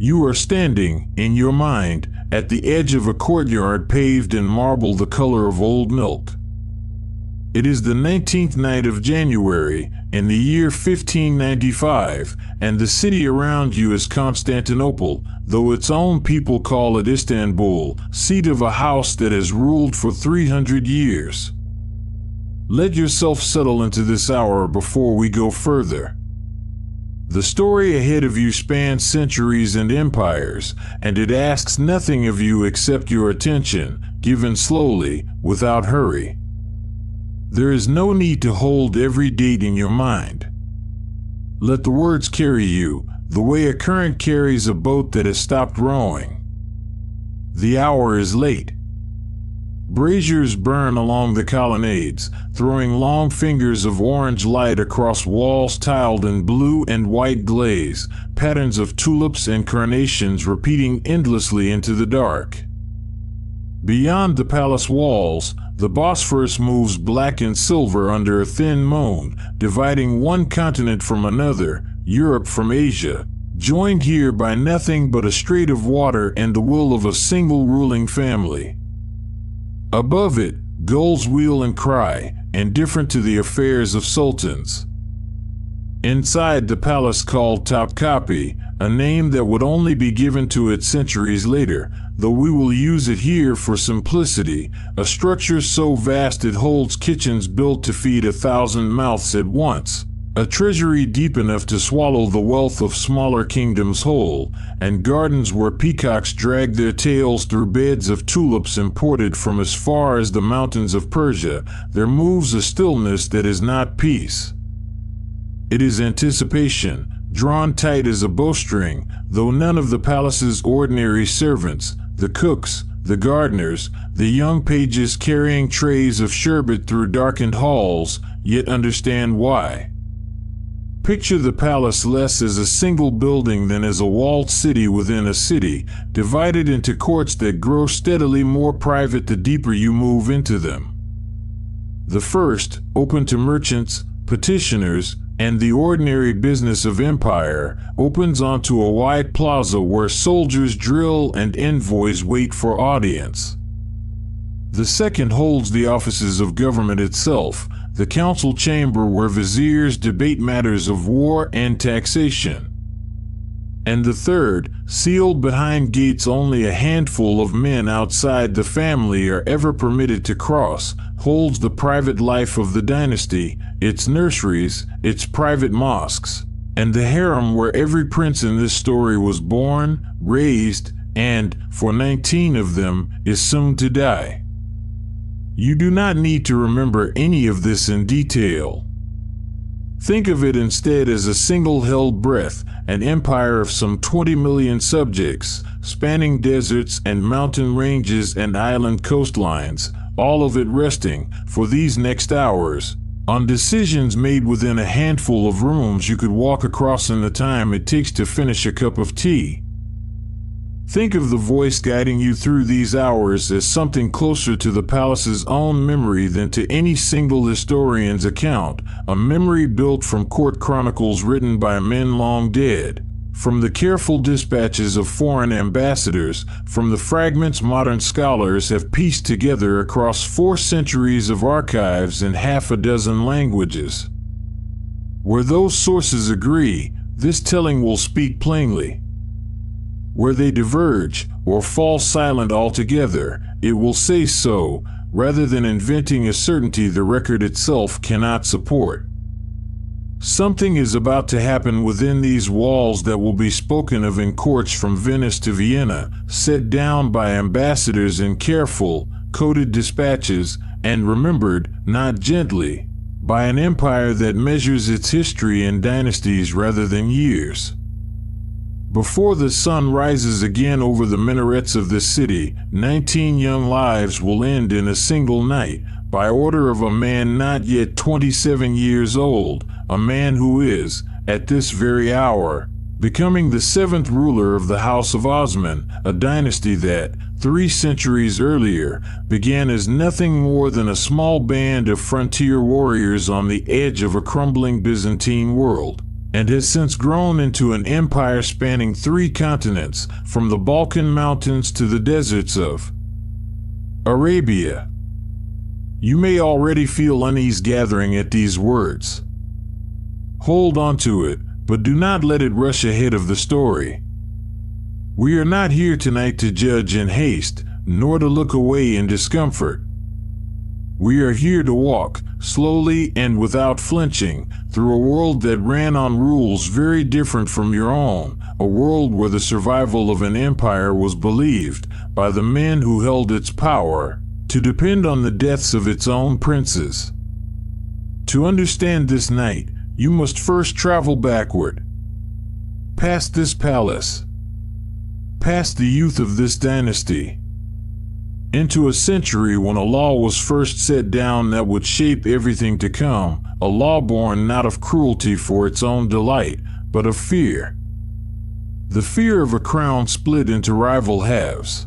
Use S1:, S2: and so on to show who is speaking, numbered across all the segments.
S1: You are standing, in your mind, at the edge of a courtyard paved in marble the color of old milk. It is the 19th night of January, in the year 1595, and the city around you is Constantinople, though its own people call it Istanbul, seat of a house that has ruled for 300 years. Let yourself settle into this hour before we go further. The story ahead of you spans centuries and empires, and it asks nothing of you except your attention, given slowly, without hurry. There is no need to hold every date in your mind. Let the words carry you, the way a current carries a boat that has stopped rowing. The hour is late. Braziers burn along the colonnades, throwing long fingers of orange light across walls tiled in blue and white glaze, patterns of tulips and carnations repeating endlessly into the dark. Beyond the palace walls, the Bosphorus moves black and silver under a thin moon, dividing one continent from another, Europe from Asia, joined here by nothing but a strait of water and the will of a single ruling family. Above it, gulls wheel and cry, indifferent to the affairs of sultans. Inside the palace called Topkapi, a name that would only be given to it centuries later, though we will use it here for simplicity, a structure so vast it holds kitchens built to feed 1,000 mouths at once, a treasury deep enough to swallow the wealth of smaller kingdoms whole, and gardens where peacocks drag their tails through beds of tulips imported from as far as the mountains of Persia, there moves a stillness that is not peace. It is anticipation, drawn tight as a bowstring, though none of the palace's ordinary servants, the cooks, the gardeners, the young pages carrying trays of sherbet through darkened halls, yet understand why. Picture the palace less as a single building than as a walled city within a city, divided into courts that grow steadily more private the deeper you move into them. The first, open to merchants, petitioners, and the ordinary business of empire, opens onto a wide plaza where soldiers drill and envoys wait for audience. The second holds the offices of government itself, the council chamber where viziers debate matters of war and taxation. And the third, sealed behind gates only a handful of men outside the family are ever permitted to cross, holds the private life of the dynasty, its nurseries, its private mosques, and the harem where every prince in this story was born, raised, and, for 19 of them, is soon to die. You do not need to remember any of this in detail. Think of it instead as a single held breath, an empire of some 20 million subjects, spanning deserts and mountain ranges and island coastlines, all of it resting, for these next hours, on decisions made within a handful of rooms you could walk across in the time it takes to finish a cup of tea. Think of the voice guiding you through these hours as something closer to the palace's own memory than to any single historian's account, a memory built from court chronicles written by men long dead, from the careful dispatches of foreign ambassadors, from the fragments modern scholars have pieced together across 4 centuries of archives in half a dozen languages. Where those sources agree, this telling will speak plainly. Where they diverge, or fall silent altogether, it will say so, rather than inventing a certainty the record itself cannot support. Something is about to happen within these walls that will be spoken of in courts from Venice to Vienna, set down by ambassadors in careful, coded dispatches, and remembered, not gently, by an empire that measures its history in dynasties rather than years. Before the sun rises again over the minarets of this city, 19 young lives will end in a single night, by order of a man not yet 27 years old, a man who is, at this very hour, becoming the 7th ruler of the House of Osman, a dynasty that, 3 centuries earlier, began as nothing more than a small band of frontier warriors on the edge of a crumbling Byzantine world. and has since grown into an empire spanning 3 continents, from the Balkan Mountains to the deserts of Arabia. You may already feel unease gathering at these words. Hold on to it, but do not let it rush ahead of the story. We are not here tonight to judge in haste, nor to look away in discomfort. We are here to walk, slowly and without flinching, through a world that ran on rules very different from your own, a world where the survival of an empire was believed, by the men who held its power, to depend on the deaths of its own princes. To understand this night, you must first travel backward, past this palace, past the youth of this dynasty, into a century when a law was first set down that would shape everything to come, a law born not of cruelty for its own delight, but of fear. The fear of a crown split into rival halves.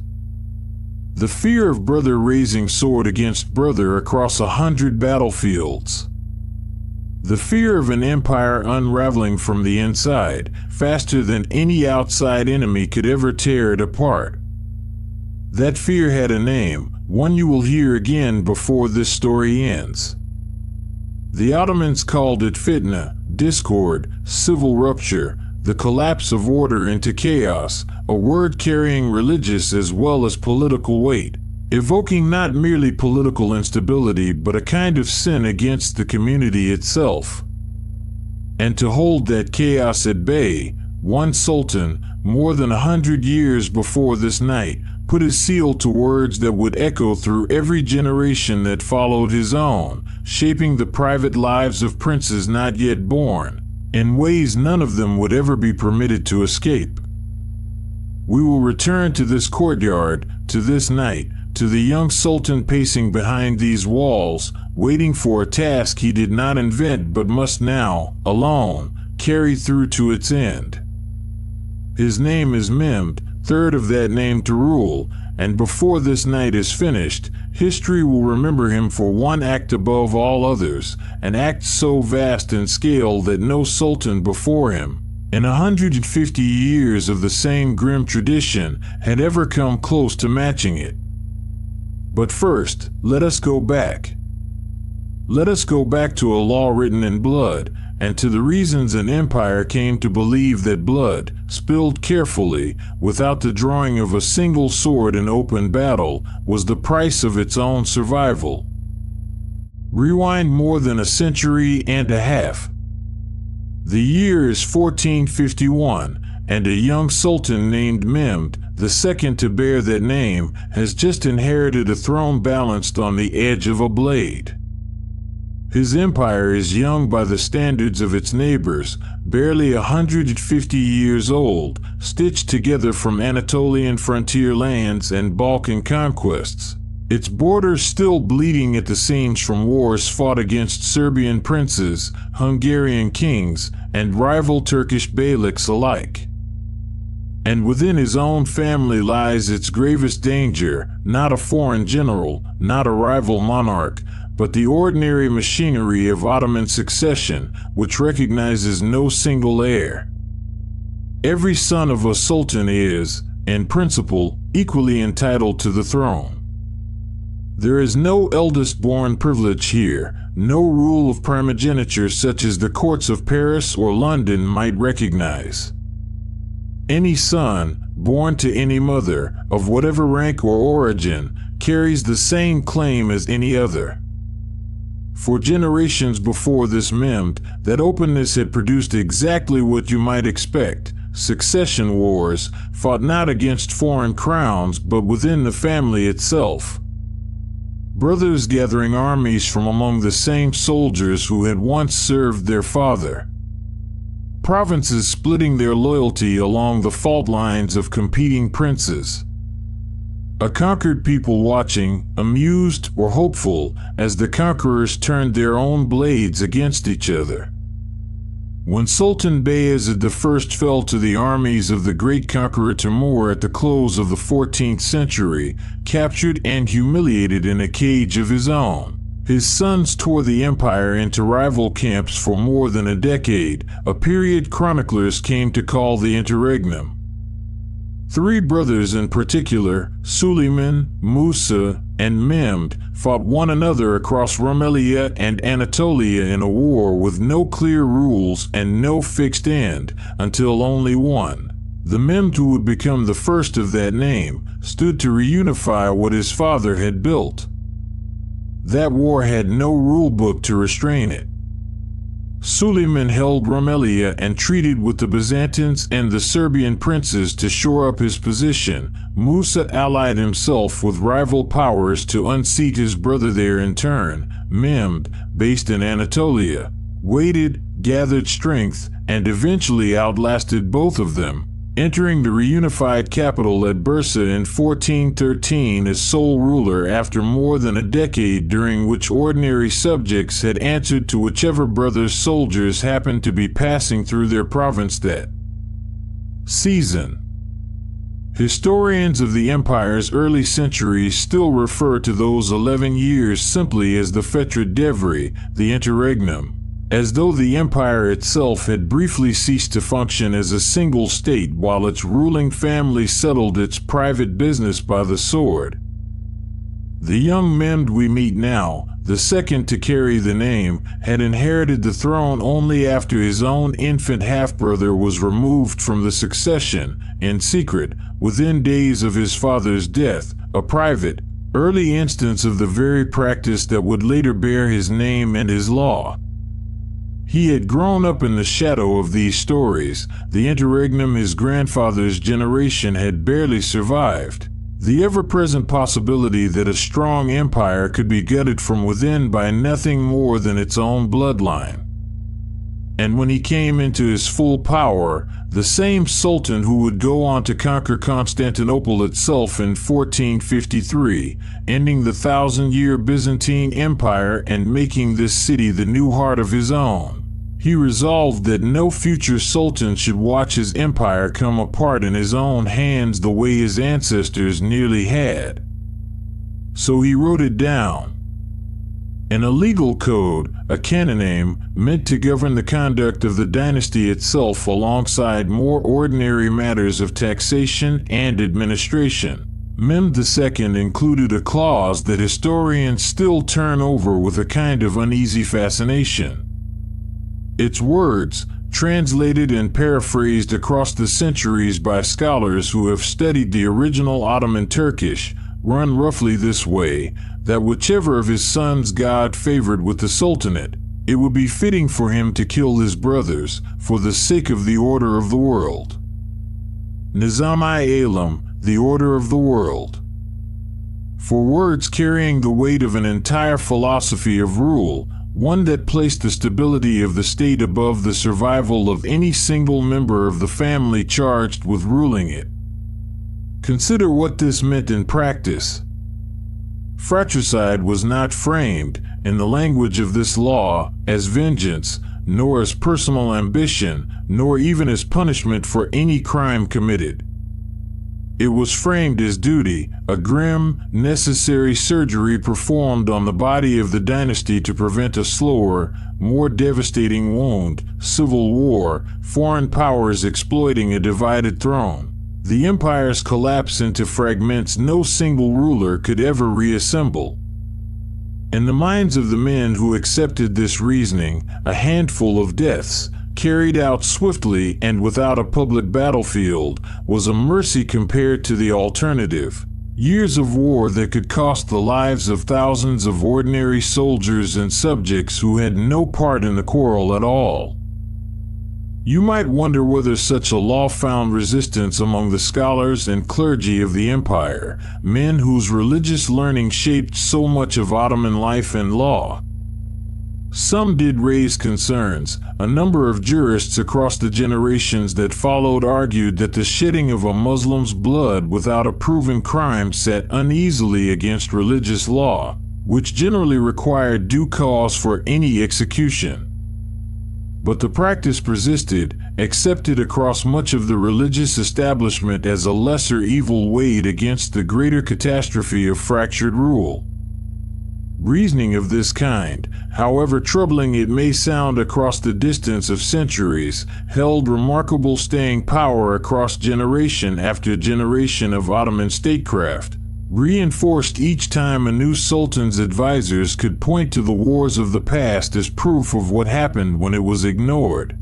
S1: The fear of brother raising sword against brother across 100 battlefields. The fear of an empire unraveling from the inside, faster than any outside enemy could ever tear it apart. That fear had a name, one you will hear again before this story ends. The Ottomans called it fitna, discord, civil rupture, the collapse of order into chaos, a word carrying religious as well as political weight, evoking not merely political instability but a kind of sin against the community itself. And to hold that chaos at bay, one sultan, more than 100 years before this night, put his seal to words that would echo through every generation that followed his own, shaping the private lives of princes not yet born, in ways none of them would ever be permitted to escape. We will return to this courtyard, to this night, to the young sultan pacing behind these walls, waiting for a task he did not invent but must now, alone, carry through to its end. His name is Mehmed, third of that name to rule, and before this night is finished, history will remember him for one act above all others, an act so vast in scale that no sultan before him, in 150 years of the same grim tradition, had ever come close to matching it. But first, let us go back. Let us go back to a law written in blood, and to the reasons an empire came to believe that blood, spilled carefully, without the drawing of a single sword in open battle, was the price of its own survival. Rewind more than a century and a half. The year is 1451, and a young sultan named Mehmed, the second to bear that name, has just inherited a throne balanced on the edge of a blade. His empire is young by the standards of its neighbors, barely 150 years old, stitched together from Anatolian frontier lands and Balkan conquests, its borders still bleeding at the seams from wars fought against Serbian princes, Hungarian kings, and rival Turkish beyliks alike. And within his own family lies its gravest danger, not a foreign general, not a rival monarch, but the ordinary machinery of Ottoman succession, which recognizes no single heir. Every son of a sultan is, in principle, equally entitled to the throne. There is no eldest-born privilege here, no rule of primogeniture such as the courts of Paris or London might recognize. Any son, born to any mother, of whatever rank or origin, carries the same claim as any other. For generations before this Mehmed, that openness had produced exactly what you might expect: succession wars, fought not against foreign crowns but within the family itself. Brothers gathering armies from among the same soldiers who had once served their father. Provinces splitting their loyalty along the fault lines of competing princes. A conquered people watching, amused or hopeful, as the conquerors turned their own blades against each other. When Sultan Bayezid I fell to the armies of the great conqueror Timur at the close of the 14th century, captured and humiliated in a cage of his own, His sons tore the empire into rival camps for more than a decade, a period chroniclers came to call the interregnum. Three brothers in particular, Suleiman, Musa, and Mehmed, fought one another across Rumelia and Anatolia in a war with no clear rules and no fixed end, until only one, the Mehmed who would become the first of that name, stood to reunify what his father had built. That war had no rule book to restrain it. Suleiman held Rumelia and treated with the Byzantines and the Serbian princes to shore up his position. Musa allied himself with rival powers to unseat his brother there in turn. Mehmed, based in Anatolia, waited, gathered strength, and eventually outlasted both of them, entering the reunified capital at Bursa in 1413 as sole ruler after more than a decade during which ordinary subjects had answered to whichever brother's soldiers happened to be passing through their province that season. Historians of the empire's early centuries still refer to those 11 years simply as the Fetra Devri, the interregnum, as though the empire itself had briefly ceased to function as a single state while its ruling family settled its private business by the sword. The young Mehmed we meet now, the second to carry the name, had inherited the throne only after his own infant half-brother was removed from the succession, in secret, within days of his father's death, a private, early instance of the very practice that would later bear his name and his law. He had grown up in the shadow of these stories. The interregnum his grandfather's generation had barely survived. The ever-present possibility that a strong empire could be gutted from within by nothing more than its own bloodline. And when he came into his full power, the same sultan who would go on to conquer Constantinople itself in 1453, ending the 1,000-year Byzantine Empire and making this city the new heart of his own. He resolved that no future sultan should watch his empire come apart in his own hands the way his ancestors nearly had. So he wrote it down. In a legal code, a canonym, meant to govern the conduct of the dynasty itself alongside more ordinary matters of taxation and administration. Mehmed II included a clause that historians still turn over with a kind of uneasy fascination. Its words, translated and paraphrased across the centuries by scholars who have studied the original Ottoman Turkish, run roughly this way, that whichever of his sons God favored with the Sultanate, it would be fitting for him to kill his brothers, for the sake of the order of the world. Nizam-i-Alam, the order of the world. For words carrying the weight of an entire philosophy of rule, one that placed the stability of the state above the survival of any single member of the family charged with ruling it. Consider what this meant in practice. Fratricide was not framed, in the language of this law, as vengeance, nor as personal ambition, nor even as punishment for any crime committed. It was framed as duty, a grim, necessary surgery performed on the body of the dynasty to prevent a slower, more devastating wound, civil war, foreign powers exploiting a divided throne. The empire's collapse into fragments no single ruler could ever reassemble. In the minds of the men who accepted this reasoning, a handful of deaths, carried out swiftly and without a public battlefield, was a mercy compared to the alternative. Years of war that could cost the lives of thousands of ordinary soldiers and subjects who had no part in the quarrel at all. You might wonder whether such a law found resistance among the scholars and clergy of the empire, men whose religious learning shaped so much of Ottoman life and law. Some did raise concerns. A number of jurists across the generations that followed argued that the shedding of a Muslim's blood without a proven crime sat uneasily against religious law, which generally required due cause for any execution. But the practice persisted, accepted across much of the religious establishment as a lesser evil weighed against the greater catastrophe of fractured rule. Reasoning of this kind, however troubling it may sound across the distance of centuries, held remarkable staying power across generation after generation of Ottoman statecraft, reinforced each time a new sultan's advisors could point to the wars of the past as proof of what happened when it was ignored.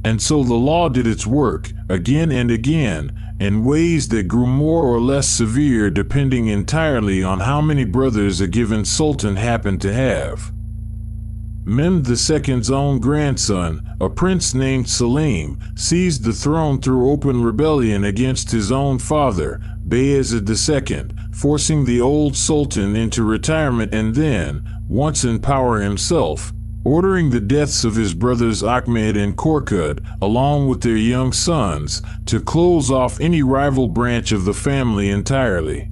S1: And so the law did its work, again and again, in ways that grew more or less severe depending entirely on how many brothers a given sultan happened to have. Mehmed II's own grandson, a prince named Selim, seized the throne through open rebellion against his own father, Bayezid II, forcing the old sultan into retirement and then, once in power himself, ordering the deaths of his brothers Ahmed and Korkut, along with their young sons, to close off any rival branch of the family entirely.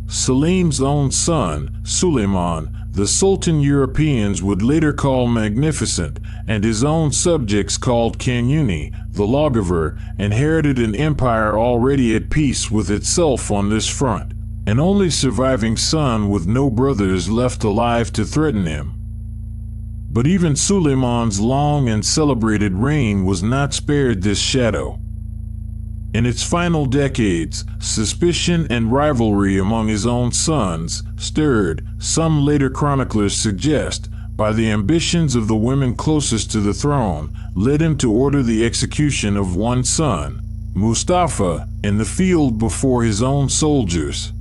S1: Selim's own son, Suleiman, the Sultan Europeans would later call Magnificent, and his own subjects called Kanuni, the lawgiver, inherited an empire already at peace with itself on this front, an only surviving son with no brothers left alive to threaten him. But even Suleiman's long and celebrated reign was not spared this shadow. In its final decades, suspicion and rivalry among his own sons, stirred, some later chroniclers suggest, by the ambitions of the women closest to the throne, led him to order the execution of one son, Mustafa, in the field before his own soldiers.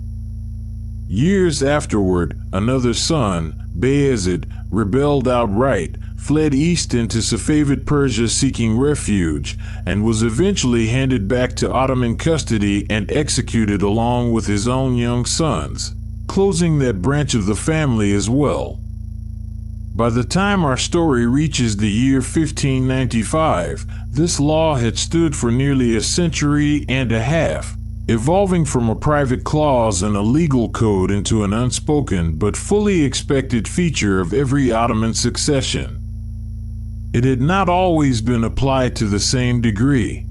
S1: Years afterward, another son, Bayezid, rebelled outright, fled east into Safavid Persia seeking refuge, and was eventually handed back to Ottoman custody and executed along with his own young sons, closing that branch of the family as well. By the time our story reaches the year 1595, this law had stood for nearly a century and a half, evolving from a private clause in a legal code into an unspoken but fully expected feature of every Ottoman succession. It had not always been applied to the same degree.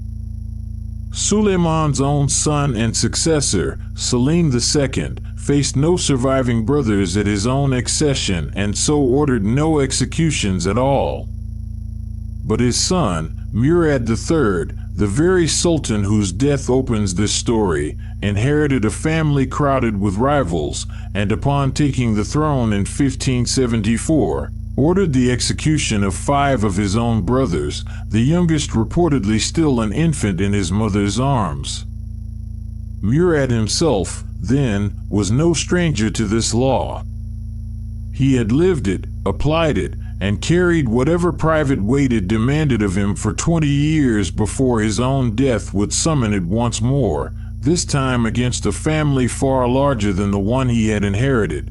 S1: Suleiman's own son and successor, Selim II, faced no surviving brothers at his own accession and so ordered no executions at all. But his son, Murad III, the very sultan whose death opens this story, inherited a family crowded with rivals, and upon taking the throne in 1574, ordered the execution of 5 of his own brothers, the youngest reportedly still an infant in his mother's arms. Murad himself, then, was no stranger to this law. He had lived it, applied it, and carried whatever private weight it demanded of him for 20 years before his own death would summon it once more, this time against a family far larger than the one he had inherited.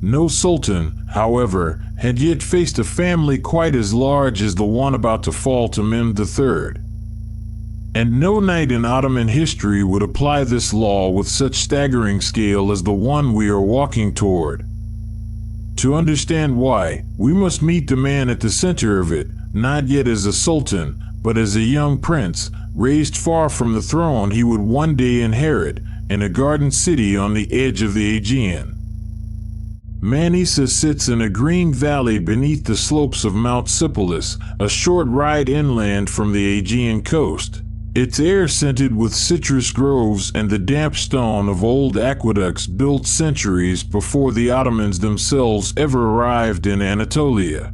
S1: No sultan, however, had yet faced a family quite as large as the one about to fall to Mehmed III. And no night in Ottoman history would apply this law with such staggering scale as the one we are walking toward. To understand why, we must meet the man at the center of it, not yet as a sultan, but as a young prince, raised far from the throne he would one day inherit, in a garden city on the edge of the Aegean. Manisa sits in a green valley beneath the slopes of Mount Sipylus, a short ride inland from the Aegean coast, its air scented with citrus groves and the damp stone of old aqueducts built centuries before the Ottomans themselves ever arrived in Anatolia.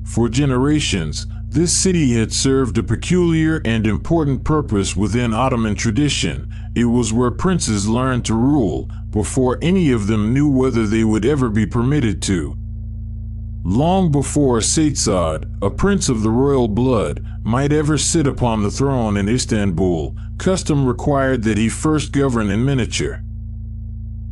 S1: For generations, this city had served a peculiar and important purpose within Ottoman tradition. It was where princes learned to rule, before any of them knew whether they would ever be permitted to. Long before Seytsad, a prince of the royal blood, might ever sit upon the throne in Istanbul, custom required that he first govern in miniature.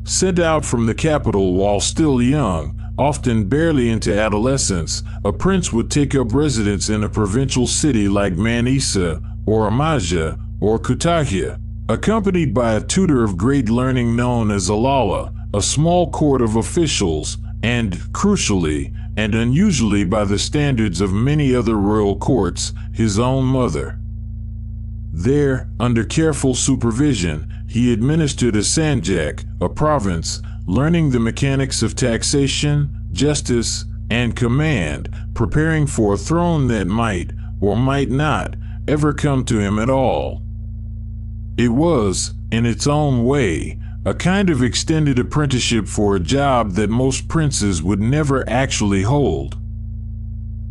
S1: Sent out from the capital while still young, often barely into adolescence, a prince would take up residence in a provincial city like Manisa, or Amaja, or Kütahya, accompanied by a tutor of great learning known as Alala, a small court of officials, and, crucially, and unusually by the standards of many other royal courts, his own mother. There, under careful supervision, he administered a sanjak, a province, learning the mechanics of taxation, justice, and command, preparing for a throne that might, or might not, ever come to him at all. It was, in its own way, a kind of extended apprenticeship for a job that most princes would never actually hold.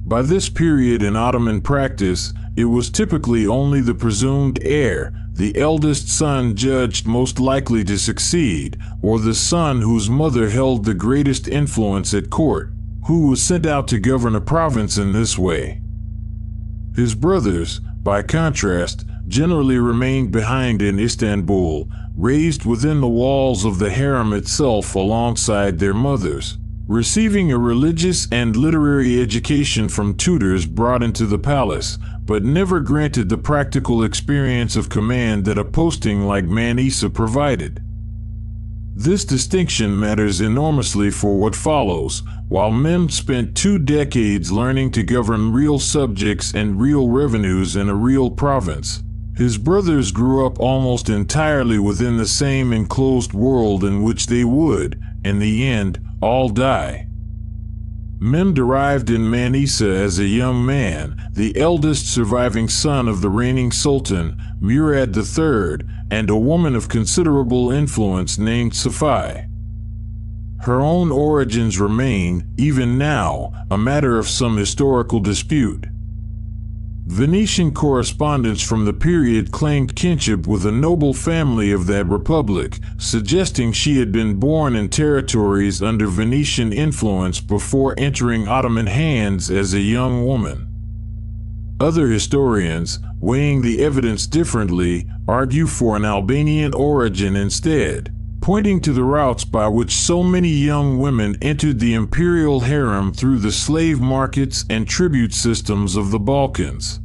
S1: By this period in Ottoman practice, it was typically only the presumed heir, the eldest son judged most likely to succeed, or the son whose mother held the greatest influence at court, who was sent out to govern a province in this way. His brothers, by contrast, generally remained behind in Istanbul, raised within the walls of the harem itself alongside their mothers, receiving a religious and literary education from tutors brought into the palace, but never granted the practical experience of command that a posting like Manisa provided. This distinction matters enormously for what follows. While men spent 2 decades learning to govern real subjects and real revenues in a real province, his brothers grew up almost entirely within the same enclosed world in which they would, in the end, all die. Mehmed arrived in Manisa as a young man, the eldest surviving son of the reigning Sultan, Murad III, and a woman of considerable influence named Safi. Her own origins remain, even now, a matter of some historical dispute. Venetian correspondence from the period claimed kinship with a noble family of that republic, suggesting she had been born in territories under Venetian influence before entering Ottoman hands as a young woman. Other historians, weighing the evidence differently, argue for an Albanian origin instead, pointing to the routes by which so many young women entered the imperial harem through the slave markets and tribute systems of the Balkans.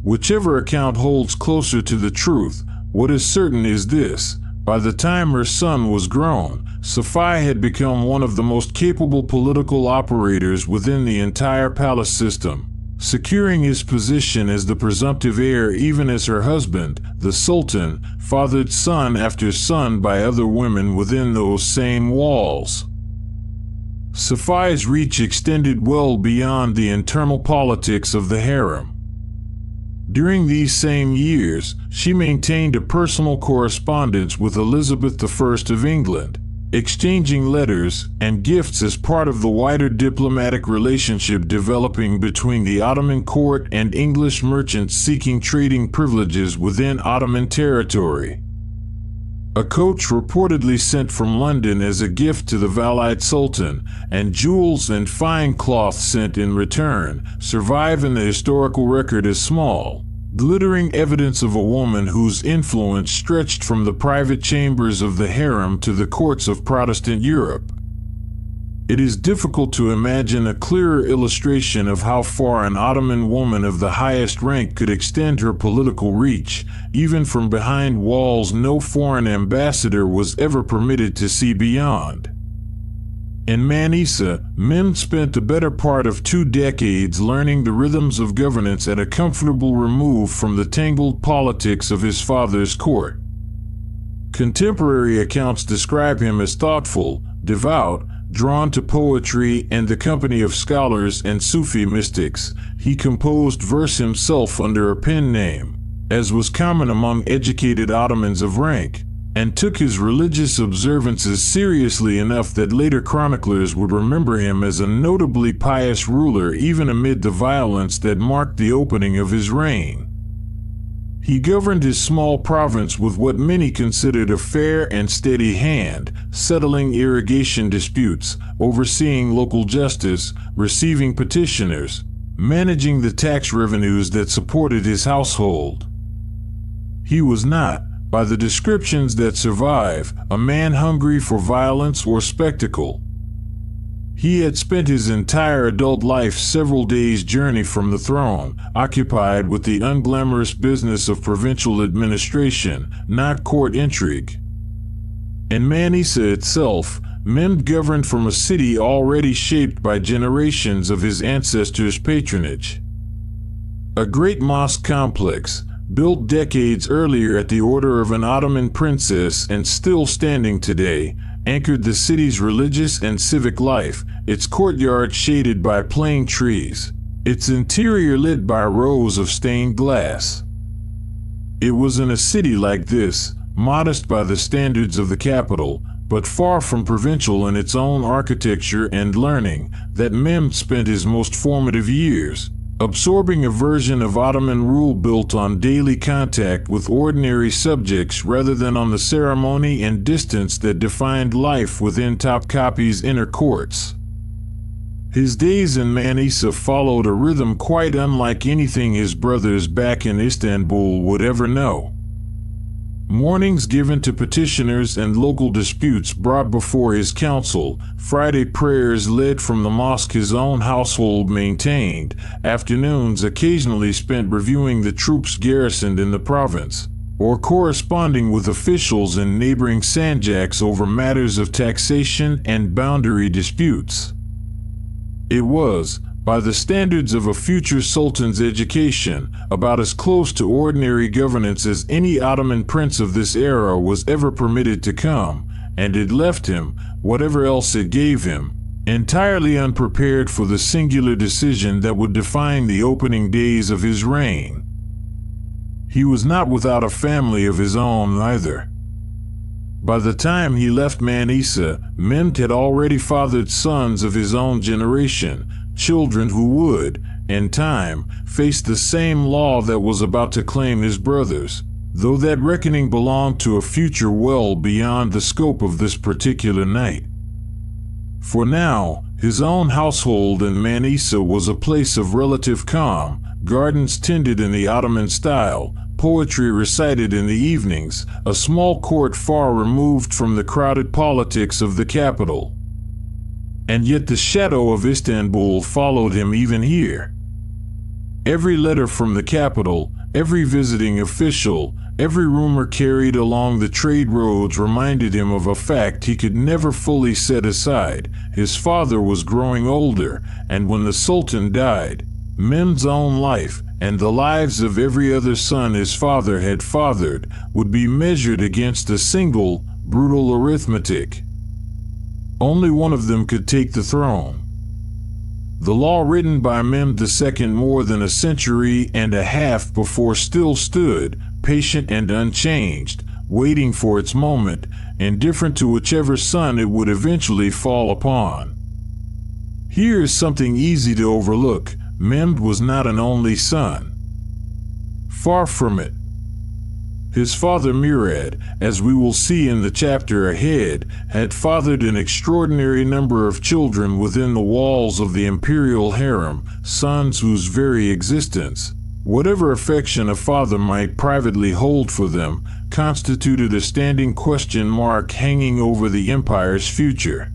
S1: Whichever account holds closer to the truth, what is certain is this: by the time her son was grown, Safi had become one of the most capable political operators within the entire palace system, securing his position as the presumptive heir even as her husband, the Sultan, fathered son after son by other women within those same walls. Safi's reach extended well beyond the internal politics of the harem. During these same years, she maintained a personal correspondence with Elizabeth I of England, exchanging letters and gifts as part of the wider diplomatic relationship developing between the Ottoman court and English merchants seeking trading privileges within Ottoman territory. A coach reportedly sent from London as a gift to the Valide Sultan, and jewels and fine cloth sent in return, survive in the historical record as small, glittering evidence of a woman whose influence stretched from the private chambers of the harem to the courts of Protestant Europe. It is difficult to imagine a clearer illustration of how far an Ottoman woman of the highest rank could extend her political reach, even from behind walls no foreign ambassador was ever permitted to see beyond. In Manisa, Mehmed spent the better part of 2 decades learning the rhythms of governance at a comfortable remove from the tangled politics of his father's court. Contemporary accounts describe him as thoughtful, devout, drawn to poetry and the company of scholars and Sufi mystics. He composed verse himself under a pen name, as was common among educated Ottomans of rank, and took his religious observances seriously enough that later chroniclers would remember him as a notably pious ruler even amid the violence that marked the opening of his reign. He governed his small province with what many considered a fair and steady hand, settling irrigation disputes, overseeing local justice, receiving petitioners, managing the tax revenues that supported his household. He was not, by the descriptions that survive, a man hungry for violence or spectacle. He had spent his entire adult life several days' journey from the throne, occupied with the unglamorous business of provincial administration, not court intrigue. In Manisa itself, Mehmed governed from a city already shaped by generations of his ancestors' patronage. A great mosque complex, built decades earlier at the order of an Ottoman princess and still standing today, anchored the city's religious and civic life, its courtyard shaded by plane trees, its interior lit by rows of stained glass. It was in a city like this, modest by the standards of the capital, but far from provincial in its own architecture and learning, that Mehmed spent his most formative years, absorbing a version of Ottoman rule built on daily contact with ordinary subjects rather than on the ceremony and distance that defined life within Topkapi's inner courts. His days in Manisa followed a rhythm quite unlike anything his brothers back in Istanbul would ever know. Mornings given to petitioners and local disputes brought before his council, Friday prayers led from the mosque his own household maintained, afternoons occasionally spent reviewing the troops garrisoned in the province, or corresponding with officials in neighboring sanjaks over matters of taxation and boundary disputes. It was, by the standards of a future sultan's education, about as close to ordinary governance as any Ottoman prince of this era was ever permitted to come, and it left him, whatever else it gave him, entirely unprepared for the singular decision that would define the opening days of his reign. He was not without a family of his own either. By the time he left Manisa, Mehmed had already fathered sons of his own generation, children who would, in time, face the same law that was about to claim his brothers, though that reckoning belonged to a future well beyond the scope of this particular night. For now, his own household in Manisa was a place of relative calm, gardens tended in the Ottoman style, poetry recited in the evenings, a small court far removed from the crowded politics of the capital. And yet the shadow of Istanbul followed him even here. Every letter from the capital, every visiting official, every rumor carried along the trade roads reminded him of a fact he could never fully set aside. His father was growing older, and when the Sultan died, Mehmed's own life, and the lives of every other son his father had fathered, would be measured against a single, brutal arithmetic. Only one of them could take the throne. The law written by Mehmed II more than a century and a half before still stood, patient and unchanged, waiting for its moment, indifferent to whichever son it would eventually fall upon. Here is something easy to overlook. Mehmed was not an only son. Far from it. His father Murad, as we will see in the chapter ahead, had fathered an extraordinary number of children within the walls of the imperial harem, sons whose very existence, whatever affection a father might privately hold for them, constituted a standing question mark hanging over the empire's future.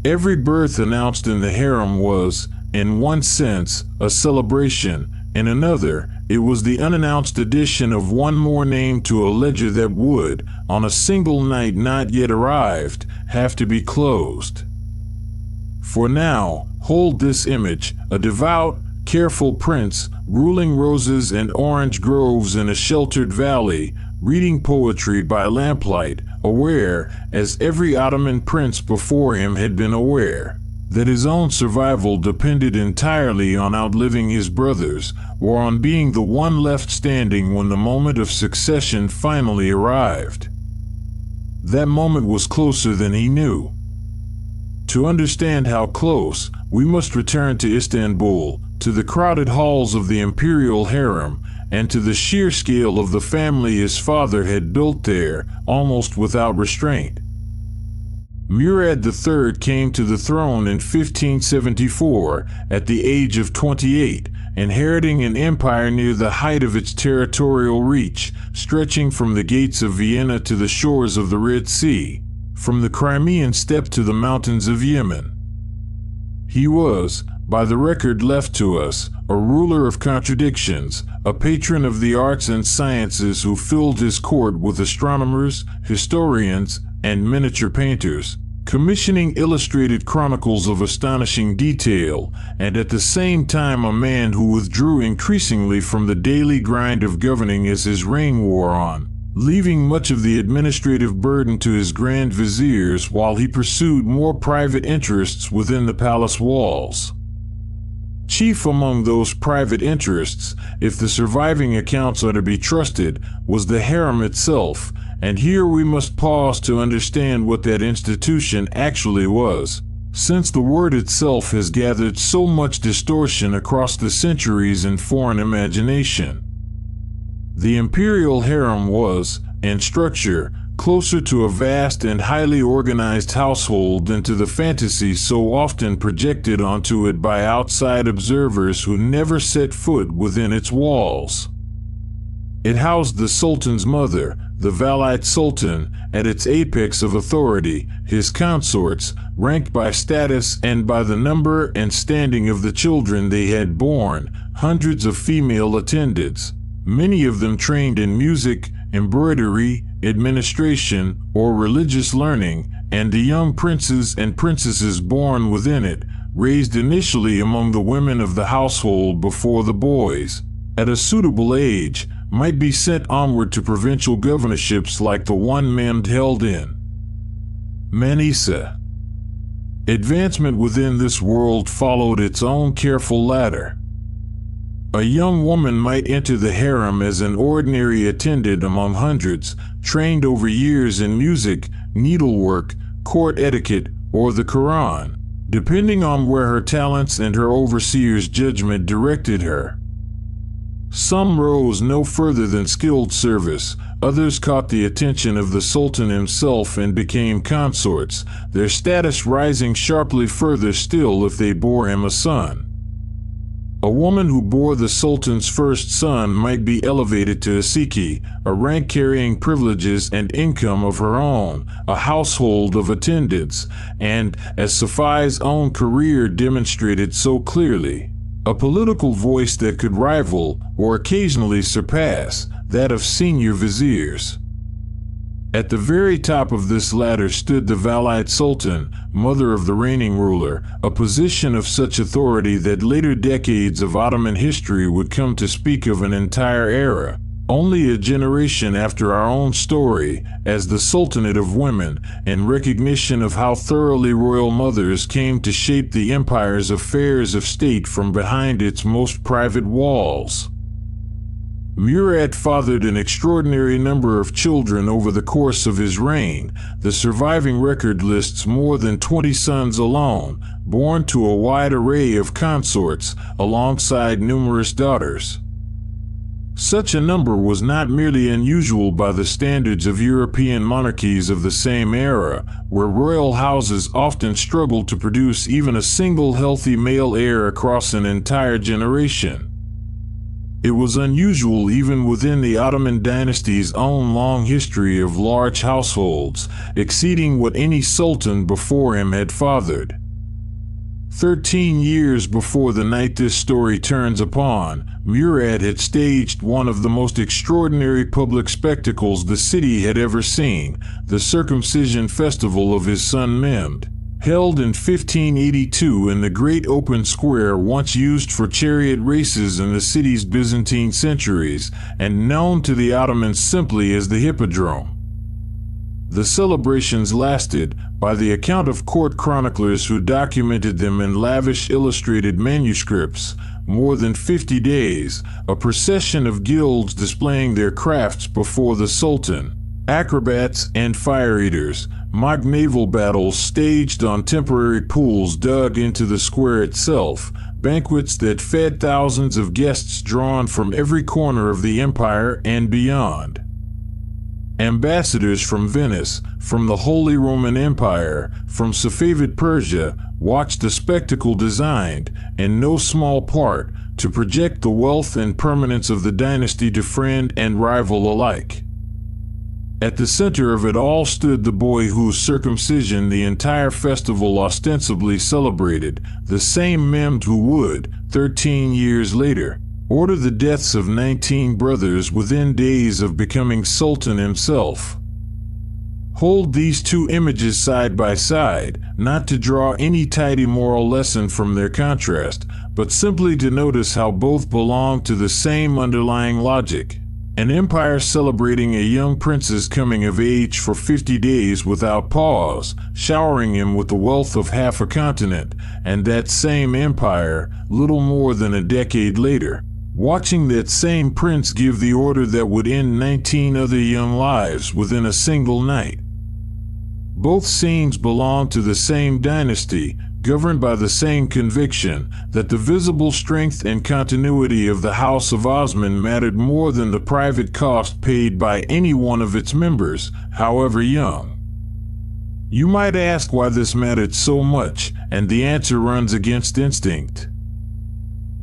S1: Every birth announced in the harem was, in one sense, a celebration. In another, it was the unannounced addition of one more name to a ledger that would, on a single night not yet arrived, have to be closed. For now, hold this image, a devout, careful prince, ruling roses and orange groves in a sheltered valley, reading poetry by lamplight, aware, as every Ottoman prince before him had been aware, that his own survival depended entirely on outliving his brothers, or on being the one left standing when the moment of succession finally arrived. That moment was closer than he knew. To understand how close, we must return to Istanbul, to the crowded halls of the imperial harem, and to the sheer scale of the family his father had built there, almost without restraint. Murad III came to the throne in 1574 at the age of 28, inheriting an empire near the height of its territorial reach, stretching from the gates of Vienna to the shores of the Red Sea, from the Crimean steppe to the mountains of Yemen. He was, by the record left to us, a ruler of contradictions, a patron of the arts and sciences who filled his court with astronomers, historians, and miniature painters, commissioning illustrated chronicles of astonishing detail, and at the same time a man who withdrew increasingly from the daily grind of governing as his reign wore on, leaving much of the administrative burden to his grand viziers while he pursued more private interests within the palace walls. Chief among those private interests, if the surviving accounts are to be trusted, was the harem itself, and here we must pause to understand what that institution actually was, since the word itself has gathered so much distortion across the centuries in foreign imagination. The imperial harem was, in structure, closer to a vast and highly organized household than to the fantasy so often projected onto it by outside observers who never set foot within its walls. It housed the sultan's mother, the Valite Sultan, at its apex of authority, his consorts, ranked by status and by the number and standing of the children they had borne, hundreds of female attendants, many of them trained in music, embroidery, administration, or religious learning, and the young princes and princesses born within it, raised initially among the women of the household before the boys, at a suitable age, might be sent onward to provincial governorships like the one Mehmed held in Manisa. Advancement within this world followed its own careful ladder. A young woman might enter the harem as an ordinary attendant among hundreds, trained over years in music, needlework, court etiquette, or the Quran, depending on where her talents and her overseer's judgment directed her. Some rose no further than skilled service, others caught the attention of the Sultan himself and became consorts, their status rising sharply further still if they bore him a son. A woman who bore the Sultan's first son might be elevated to a Siki, a rank carrying privileges and income of her own, a household of attendants, and, as Safi's own career demonstrated so clearly, a political voice that could rival, or occasionally surpass, that of senior viziers. At the very top of this ladder stood the Valite Sultan, mother of the reigning ruler, a position of such authority that later decades of Ottoman history would come to speak of an entire era, only a generation after our own story, as the Sultanate of Women, in recognition of how thoroughly royal mothers came to shape the empire's affairs of state from behind its most private walls. Murad fathered an extraordinary number of children over the course of his reign. The surviving record lists more than 20 sons alone, born to a wide array of consorts, alongside numerous daughters. Such a number was not merely unusual by the standards of European monarchies of the same era, where royal houses often struggled to produce even a single healthy male heir across an entire generation. It was unusual even within the Ottoman dynasty's own long history of large households, exceeding what any sultan before him had fathered. 13 years before the night this story turns upon, Murad had staged one of the most extraordinary public spectacles the city had ever seen, the circumcision festival of his son Mehmed, held in 1582 in the great open square once used for chariot races in the city's Byzantine centuries, and known to the Ottomans simply as the Hippodrome. The celebrations lasted, by the account of court chroniclers who documented them in lavish illustrated manuscripts, more than 50 days, a procession of guilds displaying their crafts before the Sultan, acrobats and fire-eaters, mock naval battles staged on temporary pools dug into the square itself, banquets that fed thousands of guests drawn from every corner of the empire and beyond. Ambassadors from Venice, from the Holy Roman Empire, from Safavid Persia, watched the spectacle designed, in no small part, to project the wealth and permanence of the dynasty to friend and rival alike. At the center of it all stood the boy whose circumcision the entire festival ostensibly celebrated, the same Mehmed who would, 13 years later, order the deaths of 19 brothers within days of becoming Sultan himself. Hold these two images side by side, not to draw any tidy moral lesson from their contrast, but simply to notice how both belong to the same underlying logic. An empire celebrating a young prince's coming of age for 50 days without pause, showering him with the wealth of half a continent, and that same empire, little more than a decade later, watching that same prince give the order that would end 19 other young lives within a single night. Both scenes belong to the same dynasty, governed by the same conviction that the visible strength and continuity of the House of Osman mattered more than the private cost paid by any one of its members, however young. You might ask why this mattered so much, and the answer runs against instinct.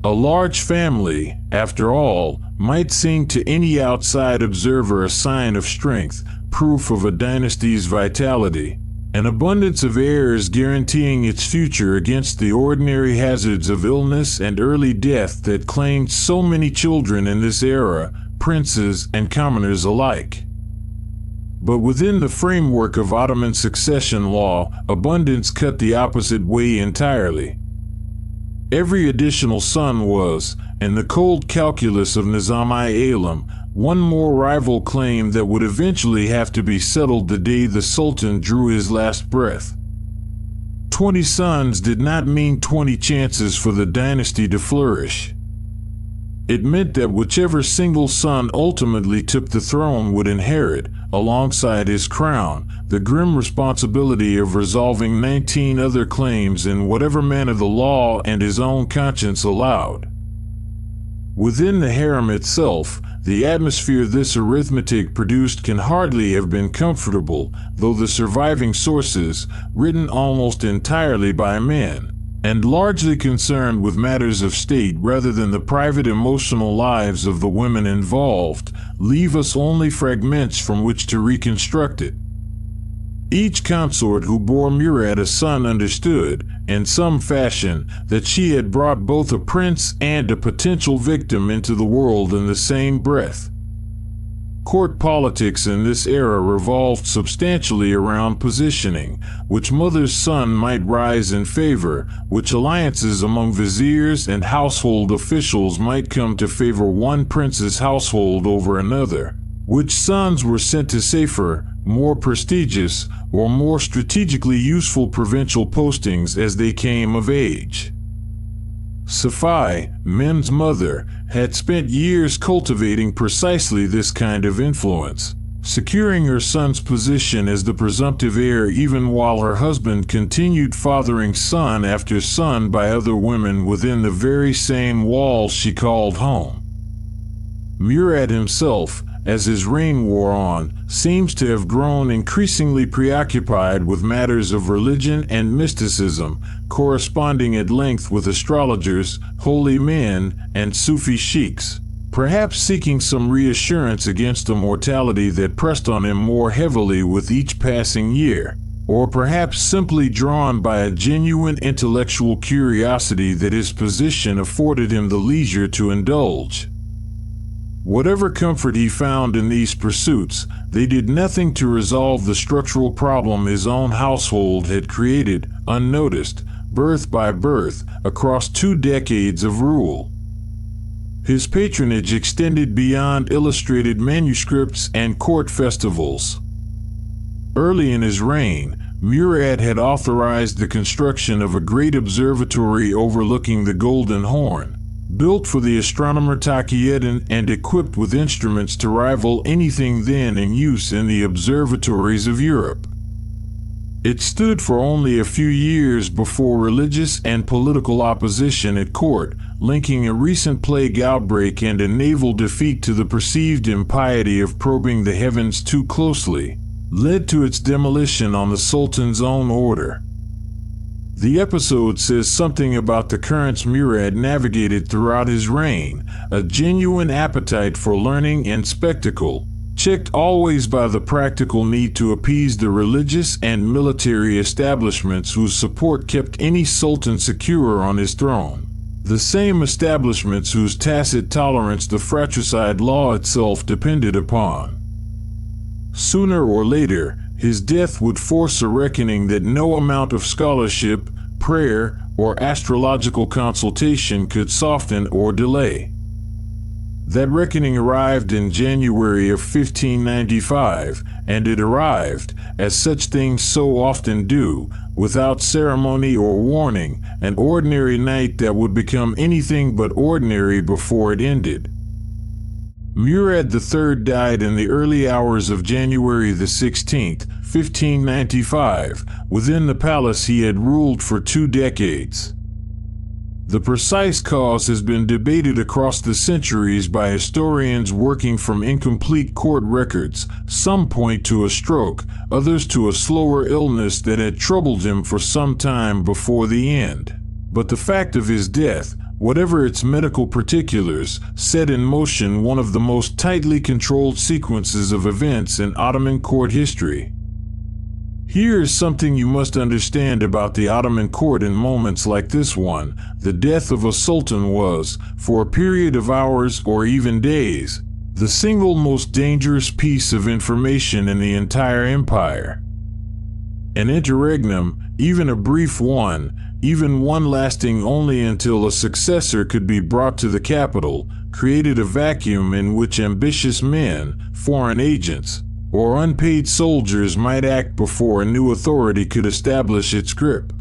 S1: A large family, after all, might seem to any outside observer a sign of strength, proof of a dynasty's vitality, an abundance of heirs guaranteeing its future against the ordinary hazards of illness and early death that claimed so many children in this era, princes and commoners alike. But within the framework of Ottoman succession law, abundance cut the opposite way entirely. Every additional son was, in the cold calculus of Nizam-i-Alam, one more rival claim that would eventually have to be settled the day the Sultan drew his last breath. 20 sons did not mean 20 chances for the dynasty to flourish. It meant that whichever single son ultimately took the throne would inherit, alongside his crown, the grim responsibility of resolving 19 other claims in whatever manner the law and his own conscience allowed. Within the harem itself, the atmosphere this arithmetic produced can hardly have been comfortable, though the surviving sources, written almost entirely by men, and largely concerned with matters of state rather than the private emotional lives of the women involved, leave us only fragments from which to reconstruct it. Each consort who bore Murad a son understood, in some fashion, that she had brought both a prince and a potential victim into the world in the same breath. Court politics in this era revolved substantially around positioning, which mother's son might rise in favor, which alliances among viziers and household officials might come to favor one prince's household over another, which sons were sent to safer, more prestigious, or more strategically useful provincial postings as they came of age. Safi, Mem's mother, had spent years cultivating precisely this kind of influence, securing her son's position as the presumptive heir even while her husband continued fathering son after son by other women within the very same walls she called home. Murad himself, as his reign wore on, seems to have grown increasingly preoccupied with matters of religion and mysticism, corresponding at length with astrologers, holy men, and Sufi sheiks, perhaps seeking some reassurance against a mortality that pressed on him more heavily with each passing year, or perhaps simply drawn by a genuine intellectual curiosity that his position afforded him the leisure to indulge. Whatever comfort he found in these pursuits, they did nothing to resolve the structural problem his own household had created, unnoticed, birth by birth, across 2 decades of rule. His patronage extended beyond illustrated manuscripts and court festivals. Early in his reign, Murad had authorized the construction of a great observatory overlooking the Golden Horn, built for the astronomer Taqiyuddin and equipped with instruments to rival anything then in use in the observatories of Europe. It stood for only a few years before religious and political opposition at court, linking a recent plague outbreak and a naval defeat to the perceived impiety of probing the heavens too closely, led to its demolition on the Sultan's own order. The episode says something about the currents Murad navigated throughout his reign, a genuine appetite for learning and spectacle, checked always by the practical need to appease the religious and military establishments whose support kept any sultan secure on his throne, the same establishments whose tacit tolerance the fratricide law itself depended upon. Sooner or later, his death would force a reckoning that no amount of scholarship, prayer, or astrological consultation could soften or delay. That reckoning arrived in January of 1595, and it arrived, as such things so often do, without ceremony or warning, an ordinary night that would become anything but ordinary before it ended. Murad III died in the early hours of January the 16th, 1595, within the palace he had ruled for 2 decades. The precise cause has been debated across the centuries by historians working from incomplete court records. Some point to a stroke, others to a slower illness that had troubled him for some time before the end. But the fact of his death, whatever its medical particulars, set in motion one of the most tightly controlled sequences of events in Ottoman court history. Here is something you must understand about the Ottoman court in moments like this one. The death of a sultan was, for a period of hours or even days, the single most dangerous piece of information in the entire empire. An interregnum, even a brief one, even one lasting only until a successor could be brought to the capital, created a vacuum in which ambitious men, foreign agents, or unpaid soldiers might act before a new authority could establish its grip.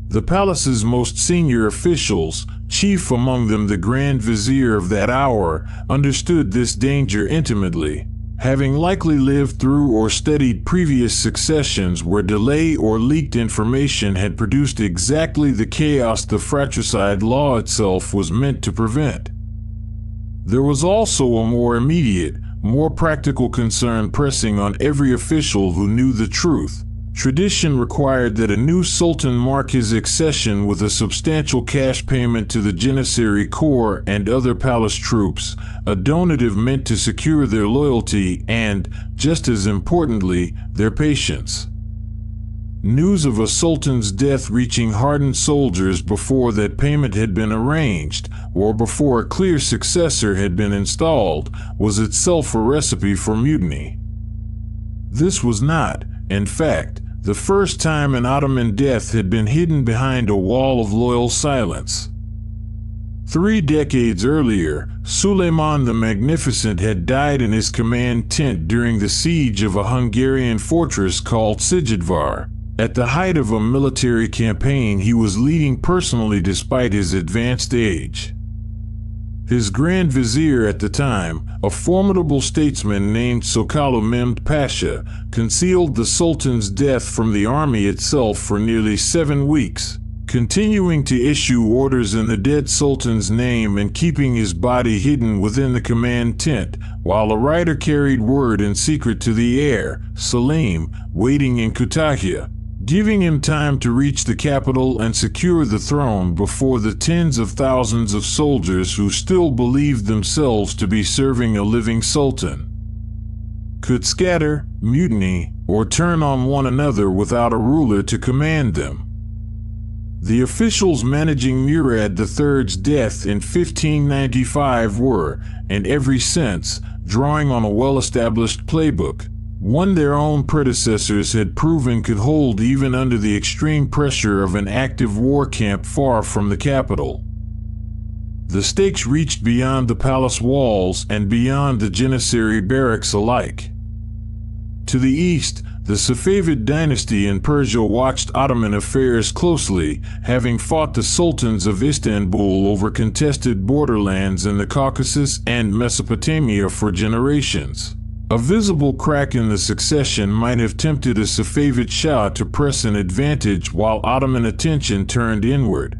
S1: The palace's most senior officials, chief among them the Grand Vizier of that hour, understood this danger intimately, having likely lived through or studied previous successions where delay or leaked information had produced exactly the chaos the fratricide law itself was meant to prevent. There was also a more immediate, more practical concern pressing on every official who knew the truth. Tradition required that a new sultan mark his accession with a substantial cash payment to the Janissary Corps and other palace troops, a donative meant to secure their loyalty and, just as importantly, their patience. News of a sultan's death reaching hardened soldiers before that payment had been arranged, or before a clear successor had been installed, was itself a recipe for mutiny. This was not, in fact, the first time an Ottoman death had been hidden behind a wall of loyal silence. 3 decades earlier, Suleiman the Magnificent had died in his command tent during the siege of a Hungarian fortress called Sigedvar. At the height of a military campaign he was leading personally despite his advanced age. His Grand Vizier at the time, a formidable statesman named Sokalo Mehmed Pasha, concealed the Sultan's death from the army itself for nearly 7 weeks, continuing to issue orders in the dead Sultan's name and keeping his body hidden within the command tent, while a rider carried word in secret to the heir, Salim, waiting in Kütahya, giving him time to reach the capital and secure the throne before the tens of thousands of soldiers who still believed themselves to be serving a living sultan could scatter, mutiny, or turn on one another without a ruler to command them. The officials managing Murad III's death in 1595 were, in every sense, drawing on a well-established playbook, one their own predecessors had proven could hold even under the extreme pressure of an active war camp far from the capital. The stakes reached beyond the palace walls and beyond the Janissary barracks alike. To the east, the Safavid dynasty in Persia watched Ottoman affairs closely, having fought the sultans of Istanbul over contested borderlands in the Caucasus and Mesopotamia for generations. A visible crack in the succession might have tempted a Safavid Shah to press an advantage while Ottoman attention turned inward.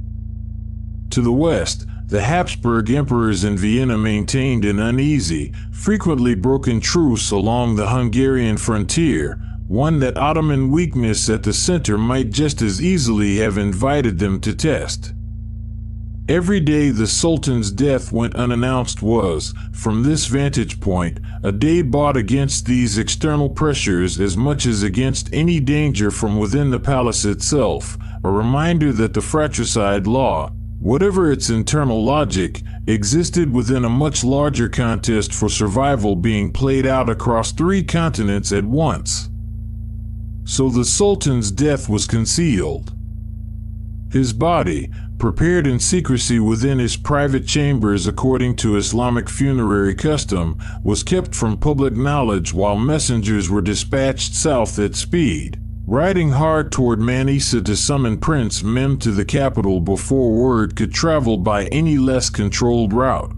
S1: To the west, the Habsburg emperors in Vienna maintained an uneasy, frequently broken truce along the Hungarian frontier, one that Ottoman weakness at the center might just as easily have invited them to test. Every day the Sultan's death went unannounced was, from this vantage point, a day bought against these external pressures as much as against any danger from within the palace itself, a reminder that the fratricide law, whatever its internal logic, existed within a much larger contest for survival being played out across 3 continents at once. So the Sultan's death was concealed. His body, prepared in secrecy within his private chambers according to Islamic funerary custom, was kept from public knowledge while messengers were dispatched south at speed, riding hard toward Manisa to summon Prince Mehmed to the capital before word could travel by any less controlled route.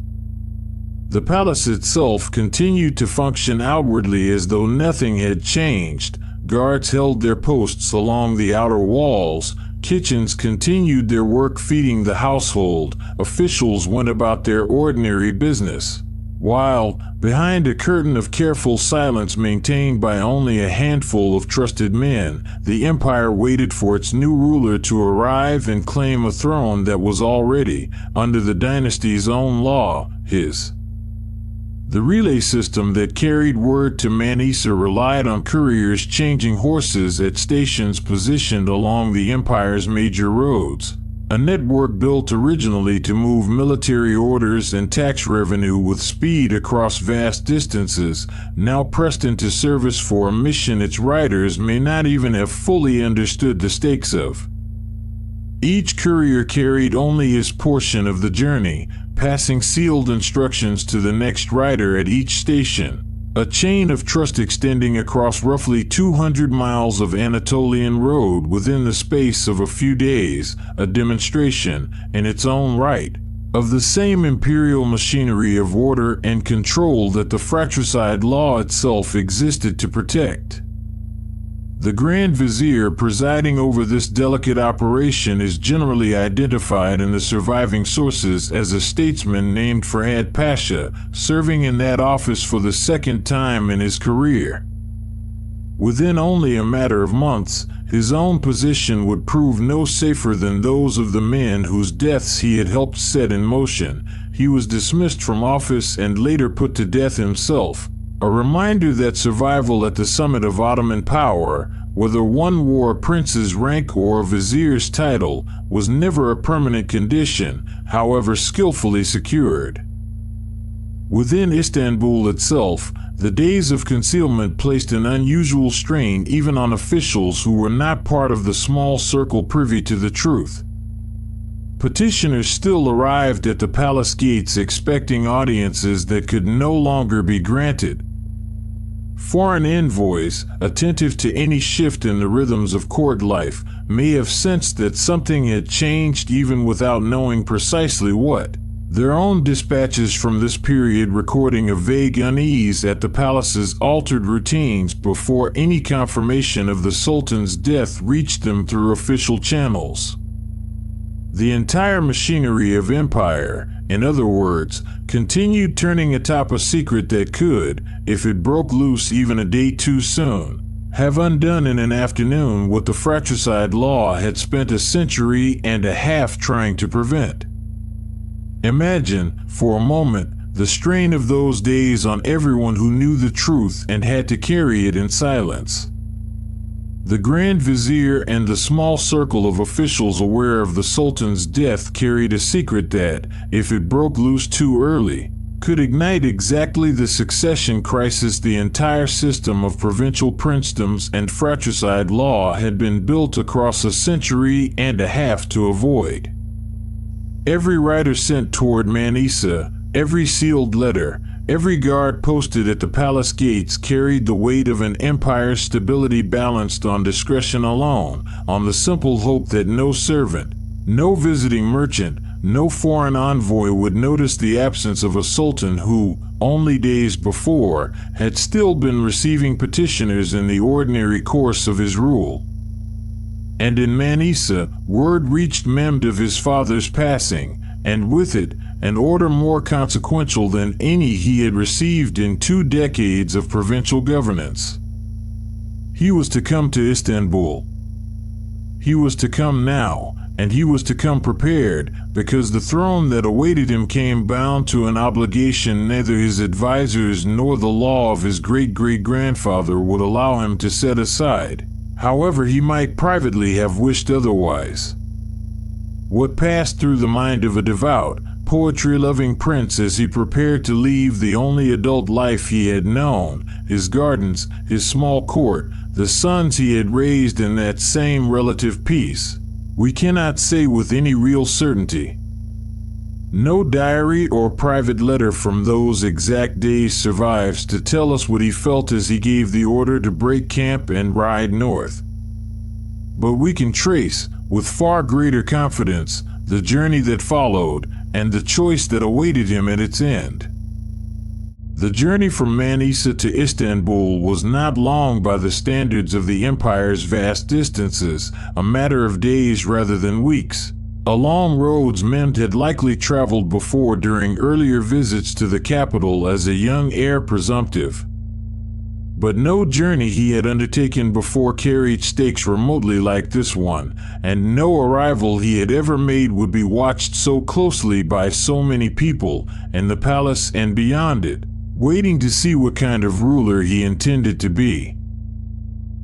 S1: The palace itself continued to function outwardly as though nothing had changed. Guards held their posts along the outer walls. Kitchens continued their work feeding the household. Officials went about their ordinary business, while, behind a curtain of careful silence maintained by only a handful of trusted men, the empire waited for its new ruler to arrive and claim a throne that was already, under the dynasty's own law, his. The relay system that carried word to Manisa relied on couriers changing horses at stations positioned along the empire's major roads, a network built originally to move military orders and tax revenue with speed across vast distances, now pressed into service for a mission its riders may not even have fully understood the stakes of. Each courier carried only his portion of the journey, passing sealed instructions to the next rider at each station, a chain of trust extending across roughly 200 miles of Anatolian road within the space of a few days, a demonstration, in its own right, of the same imperial machinery of order and control that the fratricide law itself existed to protect. The Grand Vizier presiding over this delicate operation is generally identified in the surviving sources as a statesman named Farhad Pasha, serving in that office for the second time in his career. Within only a matter of months, his own position would prove no safer than those of the men whose deaths he had helped set in motion. He was dismissed from office and later put to death himself. A reminder that survival at the summit of Ottoman power, whether one wore a prince's rank or a vizier's title, was never a permanent condition, however skillfully secured. Within Istanbul itself, the days of concealment placed an unusual strain even on officials who were not part of the small circle privy to the truth. Petitioners still arrived at the palace gates expecting audiences that could no longer be granted. Foreign envoys, attentive to any shift in the rhythms of court life, may have sensed that something had changed even without knowing precisely what. Their own dispatches from this period recording a vague unease at the palace's altered routines before any confirmation of the Sultan's death reached them through official channels. The entire machinery of empire, in other words, continued turning atop a secret that could, if it broke loose even a day too soon, have undone in an afternoon what the fratricide law had spent a century and a half trying to prevent. Imagine, for a moment, the strain of those days on everyone who knew the truth and had to carry it in silence. The Grand Vizier and the small circle of officials aware of the Sultan's death carried a secret that, if it broke loose too early, could ignite exactly the succession crisis the entire system of provincial princedoms and fratricide law had been built across a century and a half to avoid. Every rider sent toward Manisa, every sealed letter, every guard posted at the palace gates carried the weight of an empire's stability balanced on discretion alone, on the simple hope that no servant, no visiting merchant, no foreign envoy would notice the absence of a sultan who, only days before, had still been receiving petitioners in the ordinary course of his rule. And in Manisa, word reached Mehmed of his father's passing, and with it, an order more consequential than any he had received in 2 decades of provincial governance. He was to come to Istanbul. He was to come now, and he was to come prepared, because the throne that awaited him came bound to an obligation neither his advisors nor the law of his great-great-grandfather would allow him to set aside, however he might privately have wished otherwise. What passed through the mind of a devout, poetry-loving prince as he prepared to leave the only adult life he had known, his gardens, his small court, the sons he had raised in that same relative peace, We cannot say with any real certainty. No diary or private letter from those exact days survives to tell us what he felt as he gave the order to break camp and ride north. But we can trace, with far greater confidence, the journey that followed and the choice that awaited him at its end. The journey from Manisa to Istanbul was not long by the standards of the empire's vast distances, a matter of days rather than weeks. Along roads Mehmed had likely traveled before during earlier visits to the capital as a young heir presumptive. But no journey he had undertaken before carried stakes remotely like this one, and no arrival he had ever made would be watched so closely by so many people in the palace and beyond it, waiting to see what kind of ruler he intended to be.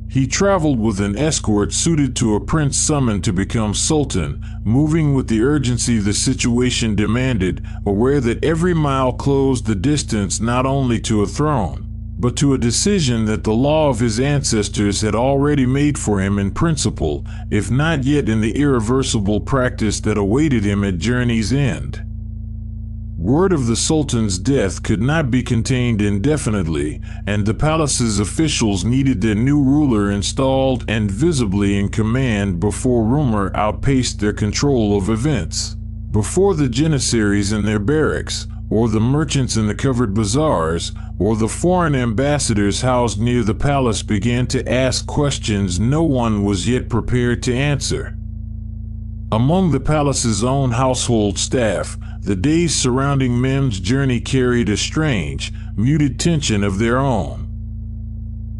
S1: He traveled with an escort suited to a prince summoned to become sultan, moving with the urgency the situation demanded, aware that every mile closed the distance not only to a throne, but to a decision that the law of his ancestors had already made for him in principle, if not yet in the irreversible practice that awaited him at journey's end. Word of the Sultan's death could not be contained indefinitely, and the palace's officials needed their new ruler installed and visibly in command before rumor outpaced their control of events. Before the janissaries in their barracks, or the merchants in the covered bazaars, or the foreign ambassadors housed near the palace began to ask questions no one was yet prepared to answer. Among the palace's own household staff, the days surrounding Mehmed's journey carried a strange, muted tension of their own.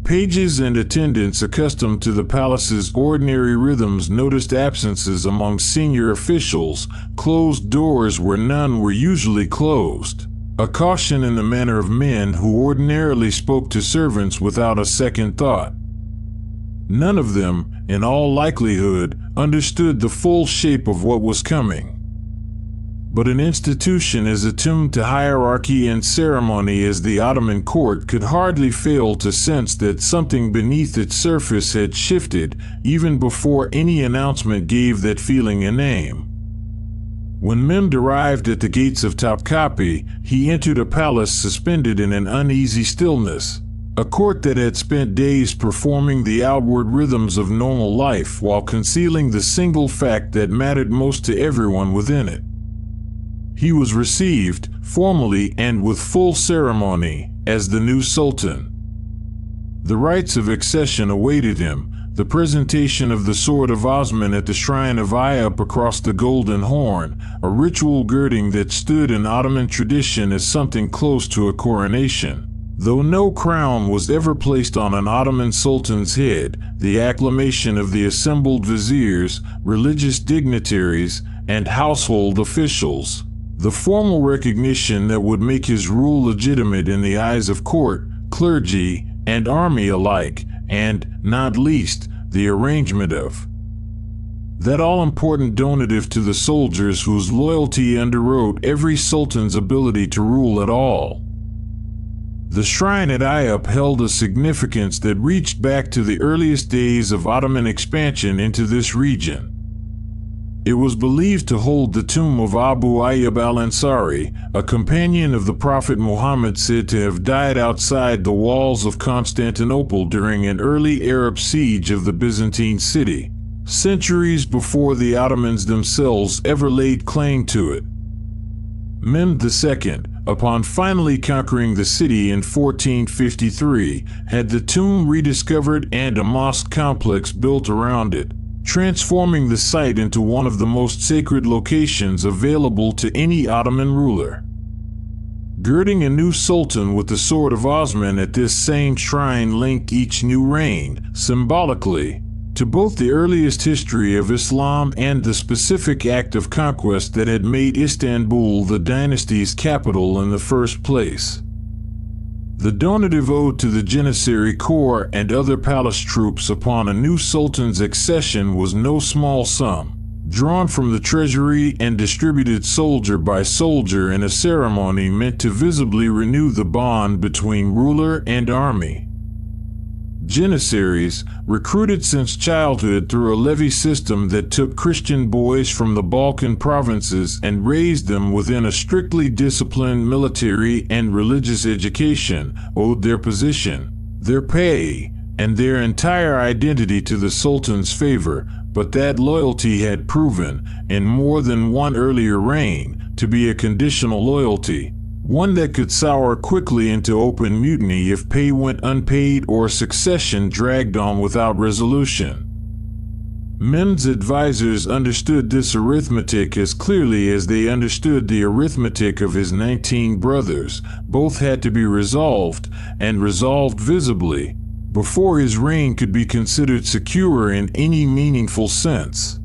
S1: Pages and attendants accustomed to the palace's ordinary rhythms noticed absences among senior officials, closed doors where none were usually closed, a caution in the manner of men who ordinarily spoke to servants without a second thought. None of them, in all likelihood, understood the full shape of what was coming. But an institution as attuned to hierarchy and ceremony as the Ottoman court could hardly fail to sense that something beneath its surface had shifted, even before any announcement gave that feeling a name. When Mehmed arrived at the gates of Topkapi, he entered a palace suspended in an uneasy stillness, a court that had spent days performing the outward rhythms of normal life while concealing the single fact that mattered most to everyone within it. He was received, formally and with full ceremony, as the new sultan. The rites of accession awaited him, the presentation of the sword of Osman at the shrine of Ayub across the Golden Horn, a ritual girding that stood in Ottoman tradition as something close to a coronation. Though no crown was ever placed on an Ottoman sultan's head, the acclamation of the assembled viziers, religious dignitaries, and household officials, the formal recognition that would make his rule legitimate in the eyes of court, clergy, and army alike, and, not least, the arrangement of that all-important donative to the soldiers whose loyalty underwrote every sultan's ability to rule at all. The shrine at Ayub held a significance that reached back to the earliest days of Ottoman expansion into this region. It was believed to hold the tomb of Abu Ayyub al-Ansari, a companion of the Prophet Muhammad said to have died outside the walls of Constantinople during an early Arab siege of the Byzantine city, centuries before the Ottomans themselves ever laid claim to it. Mehmed II, upon finally conquering the city in 1453, had the tomb rediscovered and a mosque complex built around it, transforming the site into one of the most sacred locations available to any Ottoman ruler. Girding a new sultan with the sword of Osman at this same shrine linked each new reign, symbolically, to both the earliest history of Islam and the specific act of conquest that had made Istanbul the dynasty's capital in the first place. The donative owed to the Janissary Corps and other palace troops upon a new sultan's accession was no small sum, drawn from the treasury and distributed soldier by soldier in a ceremony meant to visibly renew the bond between ruler and army. Janissaries, recruited since childhood through a levy system that took Christian boys from the Balkan provinces and raised them within a strictly disciplined military and religious education, owed their position, their pay, and their entire identity to the Sultan's favor, but that loyalty had proven, in more than one earlier reign, to be a conditional loyalty, one that could sour quickly into open mutiny if pay went unpaid or succession dragged on without resolution. Mehmed's advisors understood this arithmetic as clearly as they understood the arithmetic of his 19 brothers. Both had to be resolved, and resolved visibly, before his reign could be considered secure in any meaningful sense.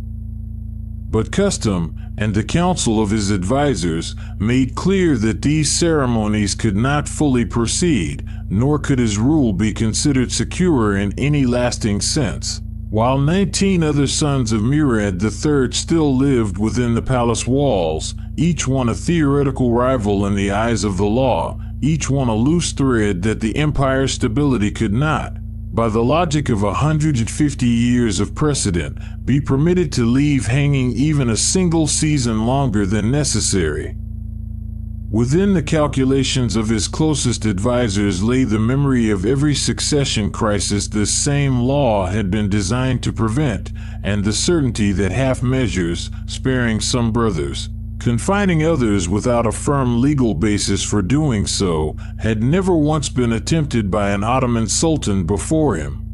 S1: But custom, and the counsel of his advisors, made clear that these ceremonies could not fully proceed, nor could his rule be considered secure in any lasting sense. While 19 other sons of Murad III still lived within the palace walls, each one a theoretical rival in the eyes of the law, each one a loose thread that the empire's stability could not, by the logic of 150 years of precedent, be permitted to leave hanging even a single season longer than necessary. Within the calculations of his closest advisors lay the memory of every succession crisis this same law had been designed to prevent, and the certainty that half measures, sparing some brothers, confining others without a firm legal basis for doing so, had never once been attempted by an Ottoman Sultan before him.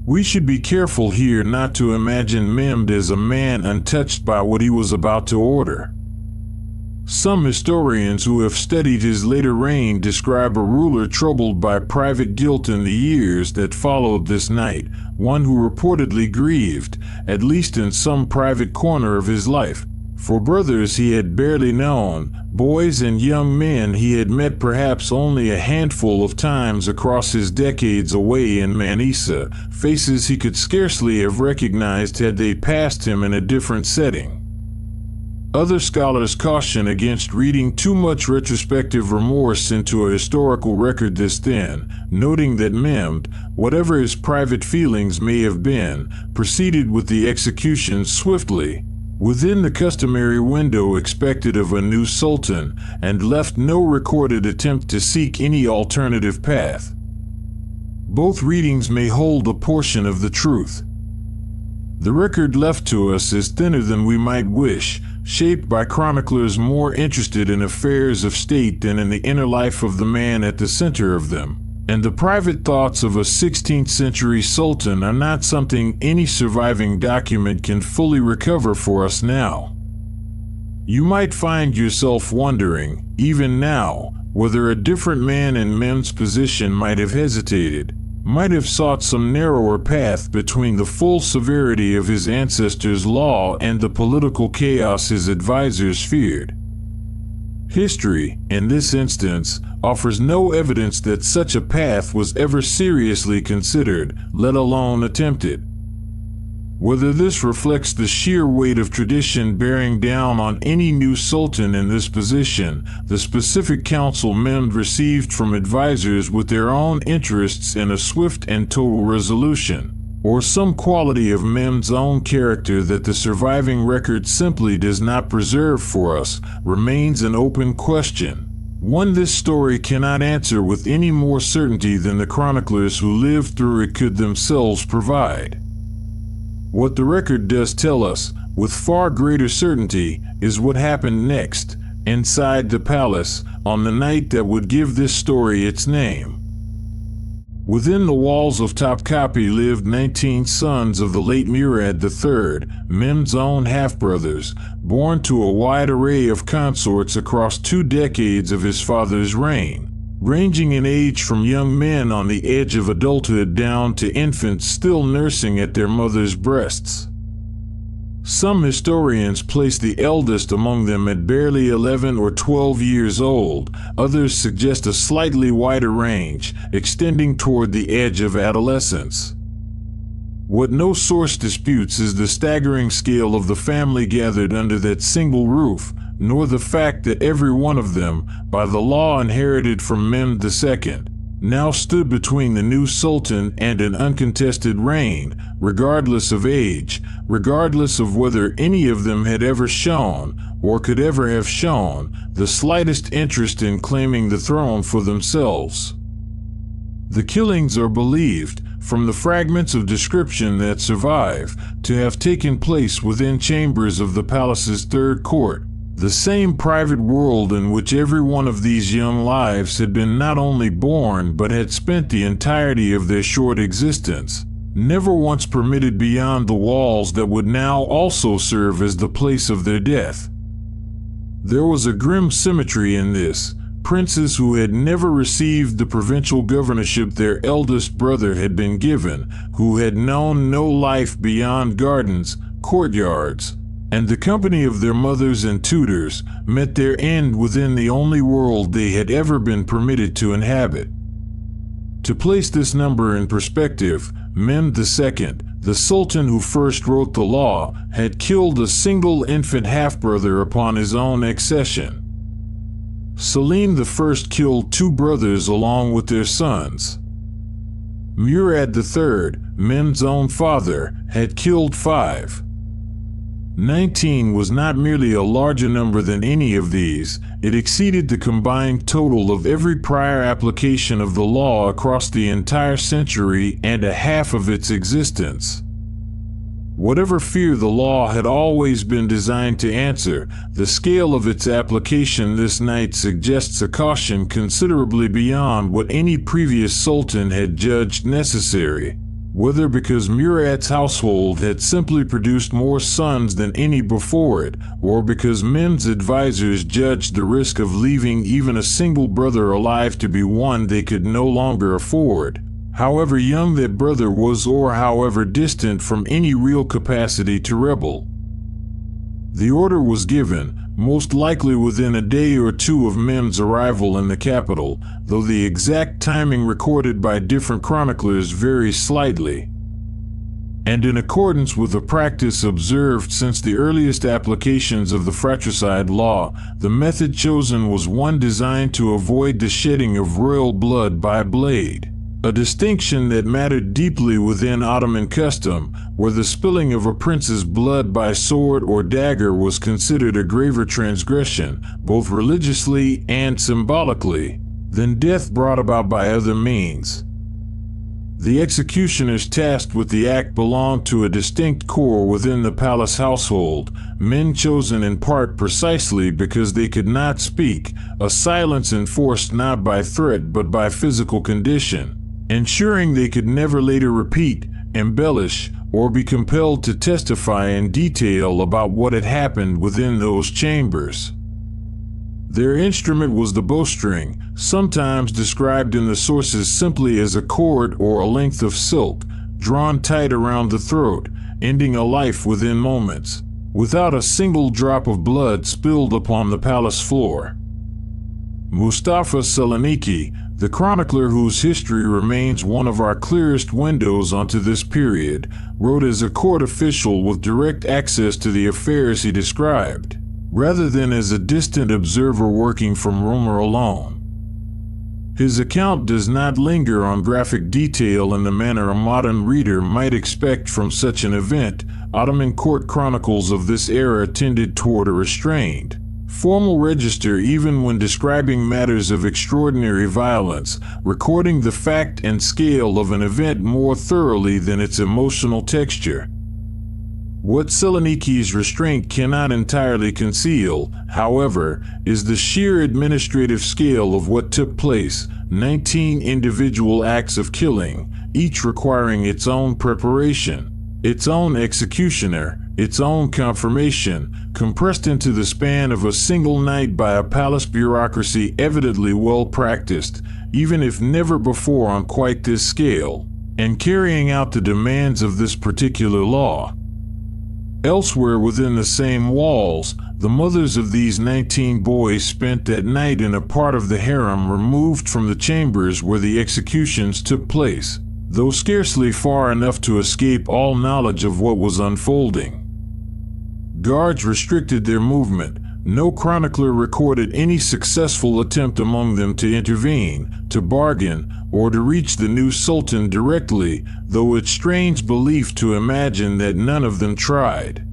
S1: We should be careful here not to imagine Mehmed as a man untouched by what he was about to order. Some historians who have studied his later reign describe a ruler troubled by private guilt in the years that followed this night, one who reportedly grieved, at least in some private corner of his life, for brothers he had barely known, boys and young men he had met perhaps only a handful of times across his decades away in Manisa, faces he could scarcely have recognized had they passed him in a different setting. Other scholars caution against reading too much retrospective remorse into a historical record this thin, noting that Mehmed, whatever his private feelings may have been, proceeded with the execution swiftly, within the customary window expected of a new sultan, and left no recorded attempt to seek any alternative path. Both readings may hold a portion of the truth. The record left to us is thinner than we might wish, shaped by chroniclers more interested in affairs of state than in the inner life of the man at the center of them, and the private thoughts of a 16th century sultan are not something any surviving document can fully recover for us now. You might find yourself wondering, even now, whether a different man in Mehmed's position might have hesitated, might have sought some narrower path between the full severity of his ancestors' law and the political chaos his advisors feared. History, in this instance, offers no evidence that such a path was ever seriously considered, let alone attempted. Whether this reflects the sheer weight of tradition bearing down on any new sultan in this position, the specific counsel Mehmed received from advisors with their own interests in a swift and total resolution, or some quality of Mehmed's own character that the surviving record simply does not preserve for us, remains an open question, one this story cannot answer with any more certainty than the chroniclers who lived through it could themselves provide. What the record does tell us, with far greater certainty, is what happened next, inside the palace, on the night that would give this story its name. Within the walls of Topkapi lived 19 sons of the late Murad III, Mehmed's own half-brothers, born to a wide array of consorts across 2 decades of his father's reign, ranging in age from young men on the edge of adulthood down to infants still nursing at their mother's breasts. Some historians place the eldest among them at barely 11 or 12 years old, others suggest a slightly wider range, extending toward the edge of adolescence. What no source disputes is the staggering scale of the family gathered under that single roof, nor the fact that every one of them, by the law inherited from Mehmed II, now stood between the new sultan and an uncontested reign, regardless of age, regardless of whether any of them had ever shown, or could ever have shown, the slightest interest in claiming the throne for themselves. The killings are believed, from the fragments of description that survive, to have taken place within chambers of the palace's third court, the same private world in which every one of these young lives had been not only born but had spent the entirety of their short existence, never once permitted beyond the walls that would now also serve as the place of their death. There was a grim symmetry in this. Princes who had never received the provincial governorship their eldest brother had been given, who had known no life beyond gardens, courtyards, and the company of their mothers and tutors, met their end within the only world they had ever been permitted to inhabit. To place this number in perspective, Mehmed II, the Sultan who first wrote the law, had killed a single infant half-brother upon his own accession. Selim I killed 2 brothers along with their sons. Murad III, Mehmed's own father, had killed 5. 19 was not merely a larger number than any of these, it exceeded the combined total of every prior application of the law across the entire century and a half of its existence. Whatever fear the law had always been designed to answer, the scale of its application this night suggests a caution considerably beyond what any previous sultan had judged necessary, whether because Murad's household had simply produced more sons than any before it, or because Mehmed's advisors judged the risk of leaving even a single brother alive to be one they could no longer afford. However young that brother was or however distant from any real capacity to rebel. The order was given, most likely within a day or two of Mehmed's arrival in the capital, though the exact timing recorded by different chroniclers varies slightly. And in accordance with a practice observed since the earliest applications of the fratricide law, the method chosen was one designed to avoid the shedding of royal blood by blade. A distinction that mattered deeply within Ottoman custom, where the spilling of a prince's blood by sword or dagger was considered a graver transgression, both religiously and symbolically, than death brought about by other means. The executioners tasked with the act belonged to a distinct corps within the palace household, men chosen in part precisely because they could not speak, a silence enforced not by threat but by physical condition, ensuring they could never later repeat, embellish, or be compelled to testify in detail about what had happened within those chambers. Their instrument was the bowstring, sometimes described in the sources simply as a cord or a length of silk, drawn tight around the throat, ending a life within moments, without a single drop of blood spilled upon the palace floor. Mustafa Seleniki, the chronicler whose history remains one of our clearest windows onto this period, wrote as a court official with direct access to the affairs he described, rather than as a distant observer working from rumor alone. His account does not linger on graphic detail in the manner a modern reader might expect from such an event. Ottoman court chronicles of this era tended toward a restrained, formal register even when describing matters of extraordinary violence, recording the fact and scale of an event more thoroughly than its emotional texture. What Seleniki's restraint cannot entirely conceal, however, is the sheer administrative scale of what took place, 19 individual acts of killing, each requiring its own preparation, its own executioner, its own confirmation, compressed into the span of a single night by a palace bureaucracy evidently well practiced, even if never before on quite this scale, and carrying out the demands of this particular law. Elsewhere within the same walls, the mothers of these 19 boys spent that night in a part of the harem removed from the chambers where the executions took place, though scarcely far enough to escape all knowledge of what was unfolding. Guards restricted their movement, No chronicler recorded any successful attempt among them to intervene, to bargain, or to reach the new sultan directly, though it's strange belief to imagine that none of them tried.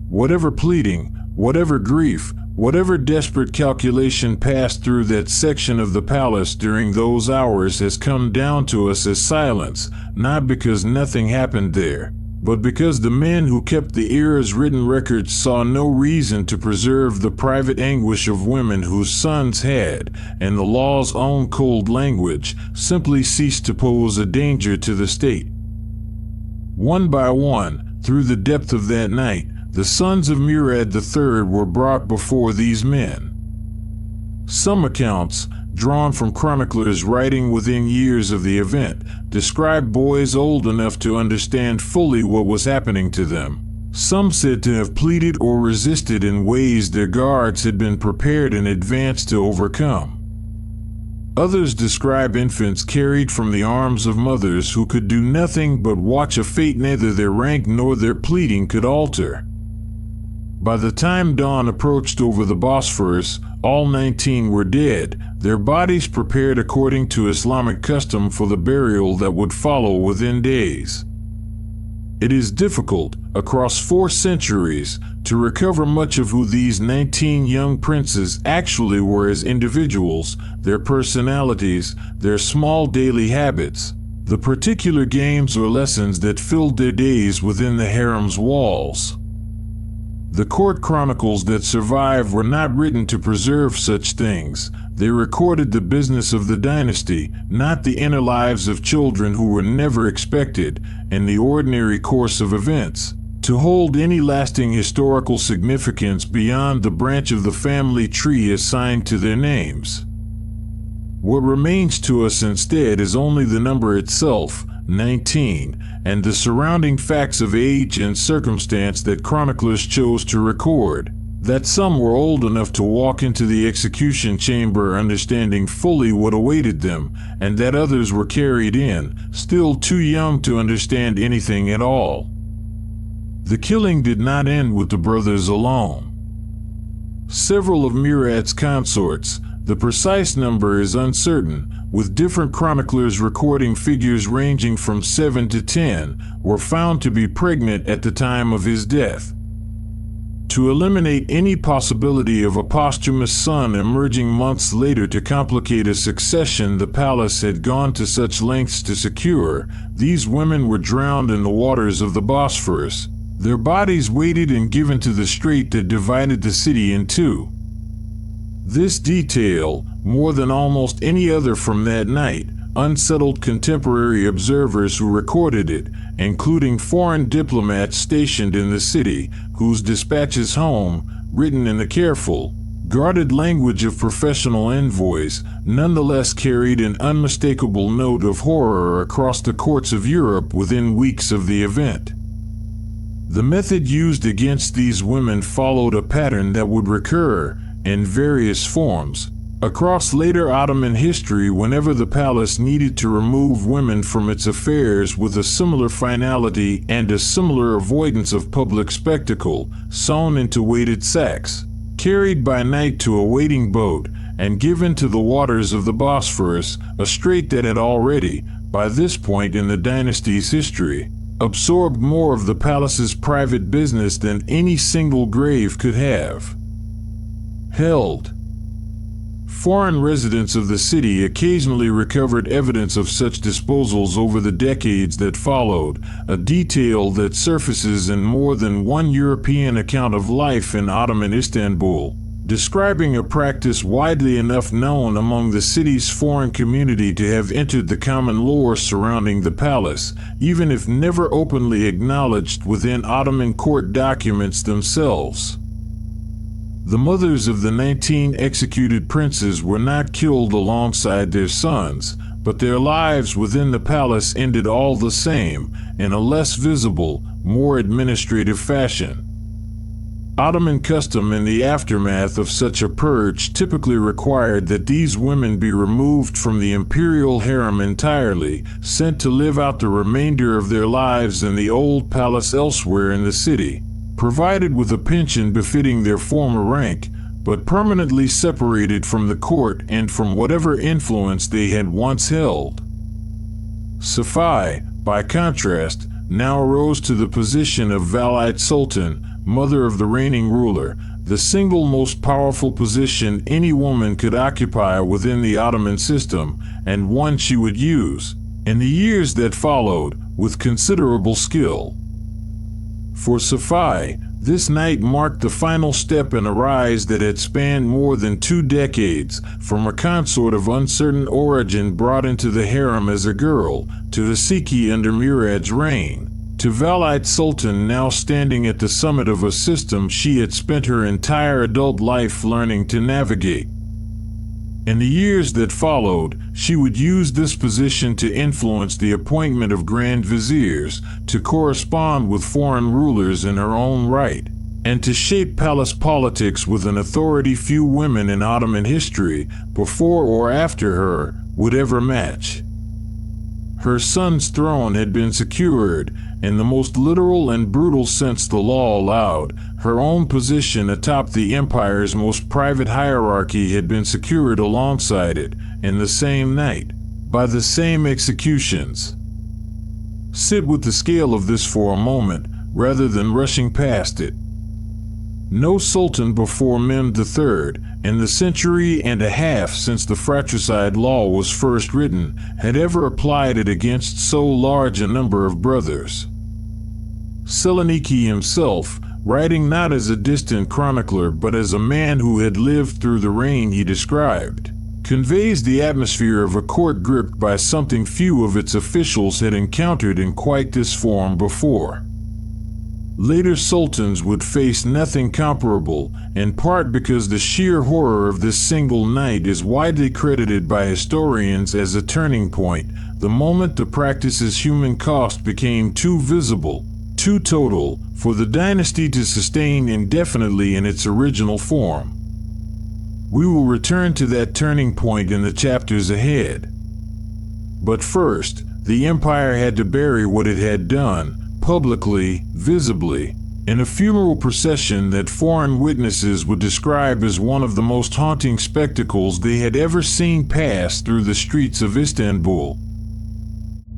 S1: Whatever pleading, whatever grief, whatever desperate calculation passed through that section of the palace during those hours has come down to us as silence, not because nothing happened there, but because the men who kept the era's written records saw no reason to preserve the private anguish of women whose sons had, in the law's own cold language, simply ceased to pose a danger to the state. One by one, through the depth of that night, the sons of Murad III were brought before these men. Some accounts, drawn from chroniclers writing within years of the event, describe boys old enough to understand fully what was happening to them. Some said to have pleaded or resisted in ways their guards had been prepared in advance to overcome. Others describe infants carried from the arms of mothers who could do nothing but watch a fate neither their rank nor their pleading could alter. By the time dawn approached over the Bosphorus, all 19 were dead, their bodies prepared according to Islamic custom for the burial that would follow within days. It is difficult, across 4 centuries, to recover much of who these 19 young princes actually were as individuals, their personalities, their small daily habits, the particular games or lessons that filled their days within the harem's walls. The court chronicles that survive were not written to preserve such things. They recorded the business of the dynasty, not the inner lives of children who were never expected, in the ordinary course of events, to hold any lasting historical significance beyond the branch of the family tree assigned to their names. What remains to us instead is only the number itself, 19, and the surrounding facts of age and circumstance that chroniclers chose to record, that some were old enough to walk into the execution chamber understanding fully what awaited them, and that others were carried in, still too young to understand anything at all. The killing did not end with the brothers alone. Several of Murad's consorts, the precise number is uncertain, with different chroniclers recording figures ranging from 7 to 10, were found to be pregnant at the time of his death. To eliminate any possibility of a posthumous son emerging months later to complicate a succession the palace had gone to such lengths to secure, these women were drowned in the waters of the Bosphorus, their bodies weighted and given to the strait that divided the city in two. This detail, more than almost any other from that night, unsettled contemporary observers who recorded it, including foreign diplomats stationed in the city, whose dispatches home, written in the careful, guarded language of professional envoys, nonetheless carried an unmistakable note of horror across the courts of Europe within weeks of the event. The method used against these women followed a pattern that would recur, in various forms, across later Ottoman history whenever the palace needed to remove women from its affairs with a similar finality and a similar avoidance of public spectacle, sewn into weighted sacks, carried by night to a waiting boat, and given to the waters of the Bosphorus, a strait that had already, by this point in the dynasty's history, absorbed more of the palace's private business than any single grave could have held. Foreign residents of the city occasionally recovered evidence of such disposals over the decades that followed, a detail that surfaces in more than one European account of life in Ottoman Istanbul, describing a practice widely enough known among the city's foreign community to have entered the common lore surrounding the palace, even if never openly acknowledged within Ottoman court documents themselves. The mothers of the 19 executed princes were not killed alongside their sons, but their lives within the palace ended all the same, in a less visible, more administrative fashion. Ottoman custom in the aftermath of such a purge typically required that these women be removed from the imperial harem entirely, sent to live out the remainder of their lives in the old palace elsewhere in the city, provided with a pension befitting their former rank, but permanently separated from the court and from whatever influence they had once held. Safi, by contrast, now rose to the position of Valayat Sultan, mother of the reigning ruler, the single most powerful position any woman could occupy within the Ottoman system, and one she would use, in the years that followed, with considerable skill. For Safi, this night marked the final step in a rise that had spanned more than 2 decades, from a consort of uncertain origin brought into the harem as a girl, to the Siki under Murad's reign, to Valayat Sultan now standing at the summit of a system she had spent her entire adult life learning to navigate. In the years that followed, she would use this position to influence the appointment of grand viziers, to correspond with foreign rulers in her own right, and to shape palace politics with an authority few women in Ottoman history, before or after her, would ever match. Her son's throne had been secured, in the most literal and brutal sense the law allowed. Her own position atop the empire's most private hierarchy had been secured alongside it, in the same night, by the same executions. Sit with the scale of this for a moment, rather than rushing past it. No sultan before Mehmed III, in the century and a half since the fratricide law was first written, had ever applied it against so large a number of brothers. Seleniki himself, writing not as a distant chronicler but as a man who had lived through the reign he described, conveys the atmosphere of a court gripped by something few of its officials had encountered in quite this form before. Later sultans would face nothing comparable, in part because the sheer horror of this single night is widely credited by historians as a turning point, the moment the practice's human cost became too visible, too total, for the dynasty to sustain indefinitely in its original form. We will return to that turning point in the chapters ahead. But first, the empire had to bury what it had done, publicly, visibly, in a funeral procession that foreign witnesses would describe as one of the most haunting spectacles they had ever seen pass through the streets of Istanbul.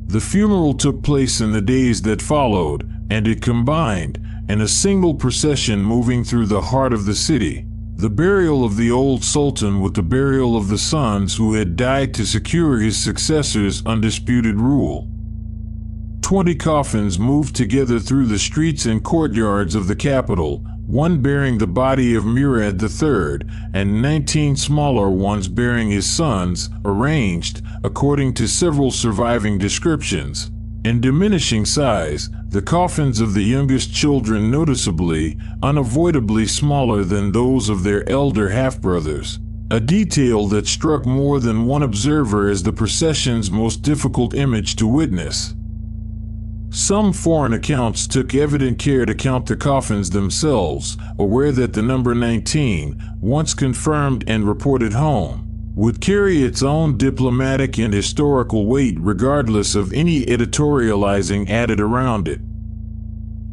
S1: The funeral took place in the days that followed, and it combined, in a single procession moving through the heart of the city, the burial of the old sultan with the burial of the sons who had died to secure his successor's undisputed rule. 20 coffins moved together through the streets and courtyards of the capital, one bearing the body of Murad III, and 19 smaller ones bearing his sons, arranged, according to several surviving descriptions, in diminishing size, the coffins of the youngest children noticeably, unavoidably smaller than those of their elder half-brothers, a detail that struck more than one observer as the procession's most difficult image to witness. Some foreign accounts took evident care to count the coffins themselves, aware that the number 19, once confirmed and reported home, would carry its own diplomatic and historical weight regardless of any editorializing added around it.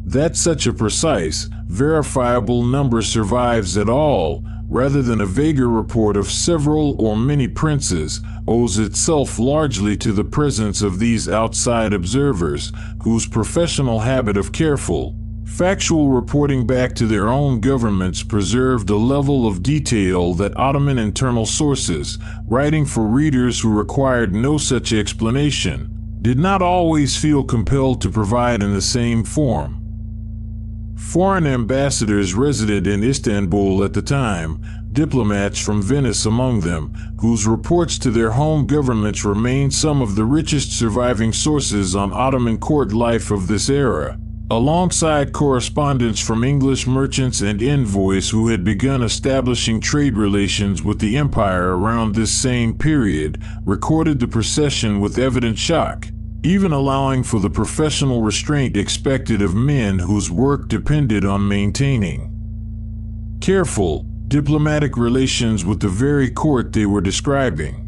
S1: That such a precise, verifiable number survives at all, rather than a vaguer report of several or many princes, owes itself largely to the presence of these outside observers, whose professional habit of careful, factual reporting back to their own governments preserved a level of detail that Ottoman internal sources, writing for readers who required no such explanation, did not always feel compelled to provide in the same form. Foreign ambassadors resident in Istanbul at the time, diplomats from Venice among them, whose reports to their home governments remain some of the richest surviving sources on Ottoman court life of this era, alongside correspondence from English merchants and envoys who had begun establishing trade relations with the empire around this same period, recorded the procession with evident shock, even allowing for the professional restraint expected of men whose work depended on maintaining careful, diplomatic relations with the very court they were describing.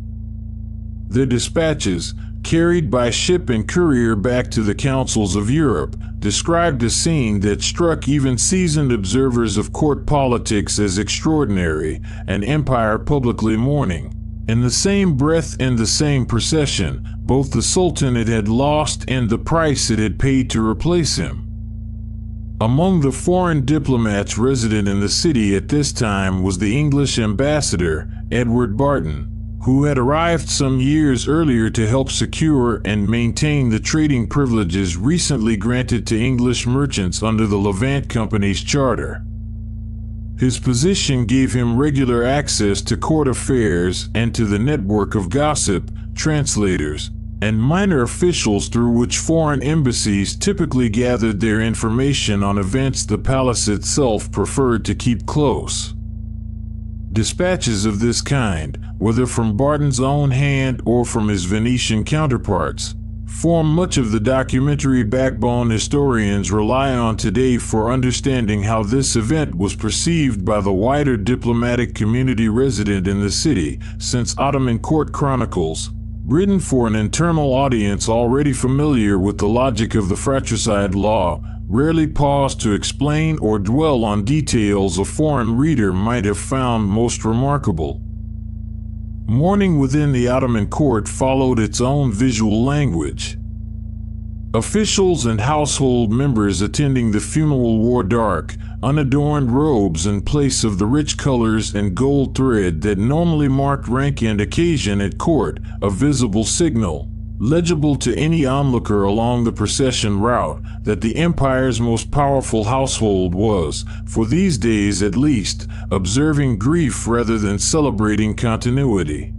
S1: Their dispatches, carried by ship and courier back to the councils of Europe, described a scene that struck even seasoned observers of court politics as extraordinary, an empire publicly mourning. In the same breath and the same procession, both the sultan it had lost and the price it had paid to replace him. Among the foreign diplomats resident in the city at this time was the English ambassador, Edward Barton, who had arrived some years earlier to help secure and maintain the trading privileges recently granted to English merchants under the Levant Company's charter. His position gave him regular access to court affairs and to the network of gossip, translators, and minor officials through which foreign embassies typically gathered their information on events the palace itself preferred to keep close. Dispatches of this kind, whether from Barton's own hand or from his Venetian counterparts, form much of the documentary backbone historians rely on today for understanding how this event was perceived by the wider diplomatic community resident in the city, since Ottoman court chronicles, written for an internal audience already familiar with the logic of the fratricide law, rarely pause to explain or dwell on details a foreign reader might have found most remarkable. Mourning within the Ottoman court followed its own visual language. Officials and household members attending the funeral wore dark, unadorned robes in place of the rich colors and gold thread that normally marked rank and occasion at court, a visible signal, legible to any onlooker along the procession route, that the empire's most powerful household was, for these days at least, observing grief rather than celebrating continuity.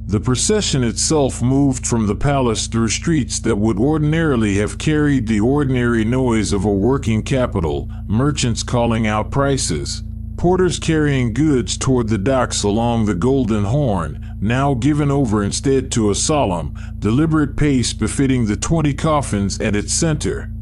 S1: The procession itself moved from the palace through streets that would ordinarily have carried the ordinary noise of a working capital, merchants calling out prices, porters carrying goods toward the docks along the Golden Horn, now given over instead to a solemn, deliberate pace befitting the 20 coffins at its center.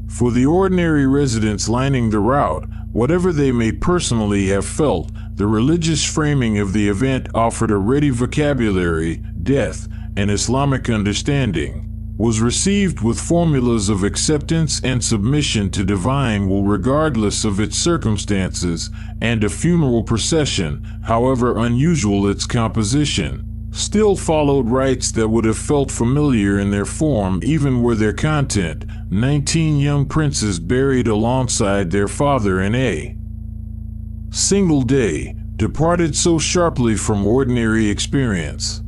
S1: For the ordinary residents lining the route, whatever they may personally have felt, the religious framing of the event offered a ready vocabulary, death, and Islamic understanding, was received with formulas of acceptance and submission to divine will regardless of its circumstances, and a funeral procession, however unusual its composition, still followed rites that would have felt familiar in their form even were their content. 19 young princes buried alongside their father in a single day, departed so sharply from ordinary experience.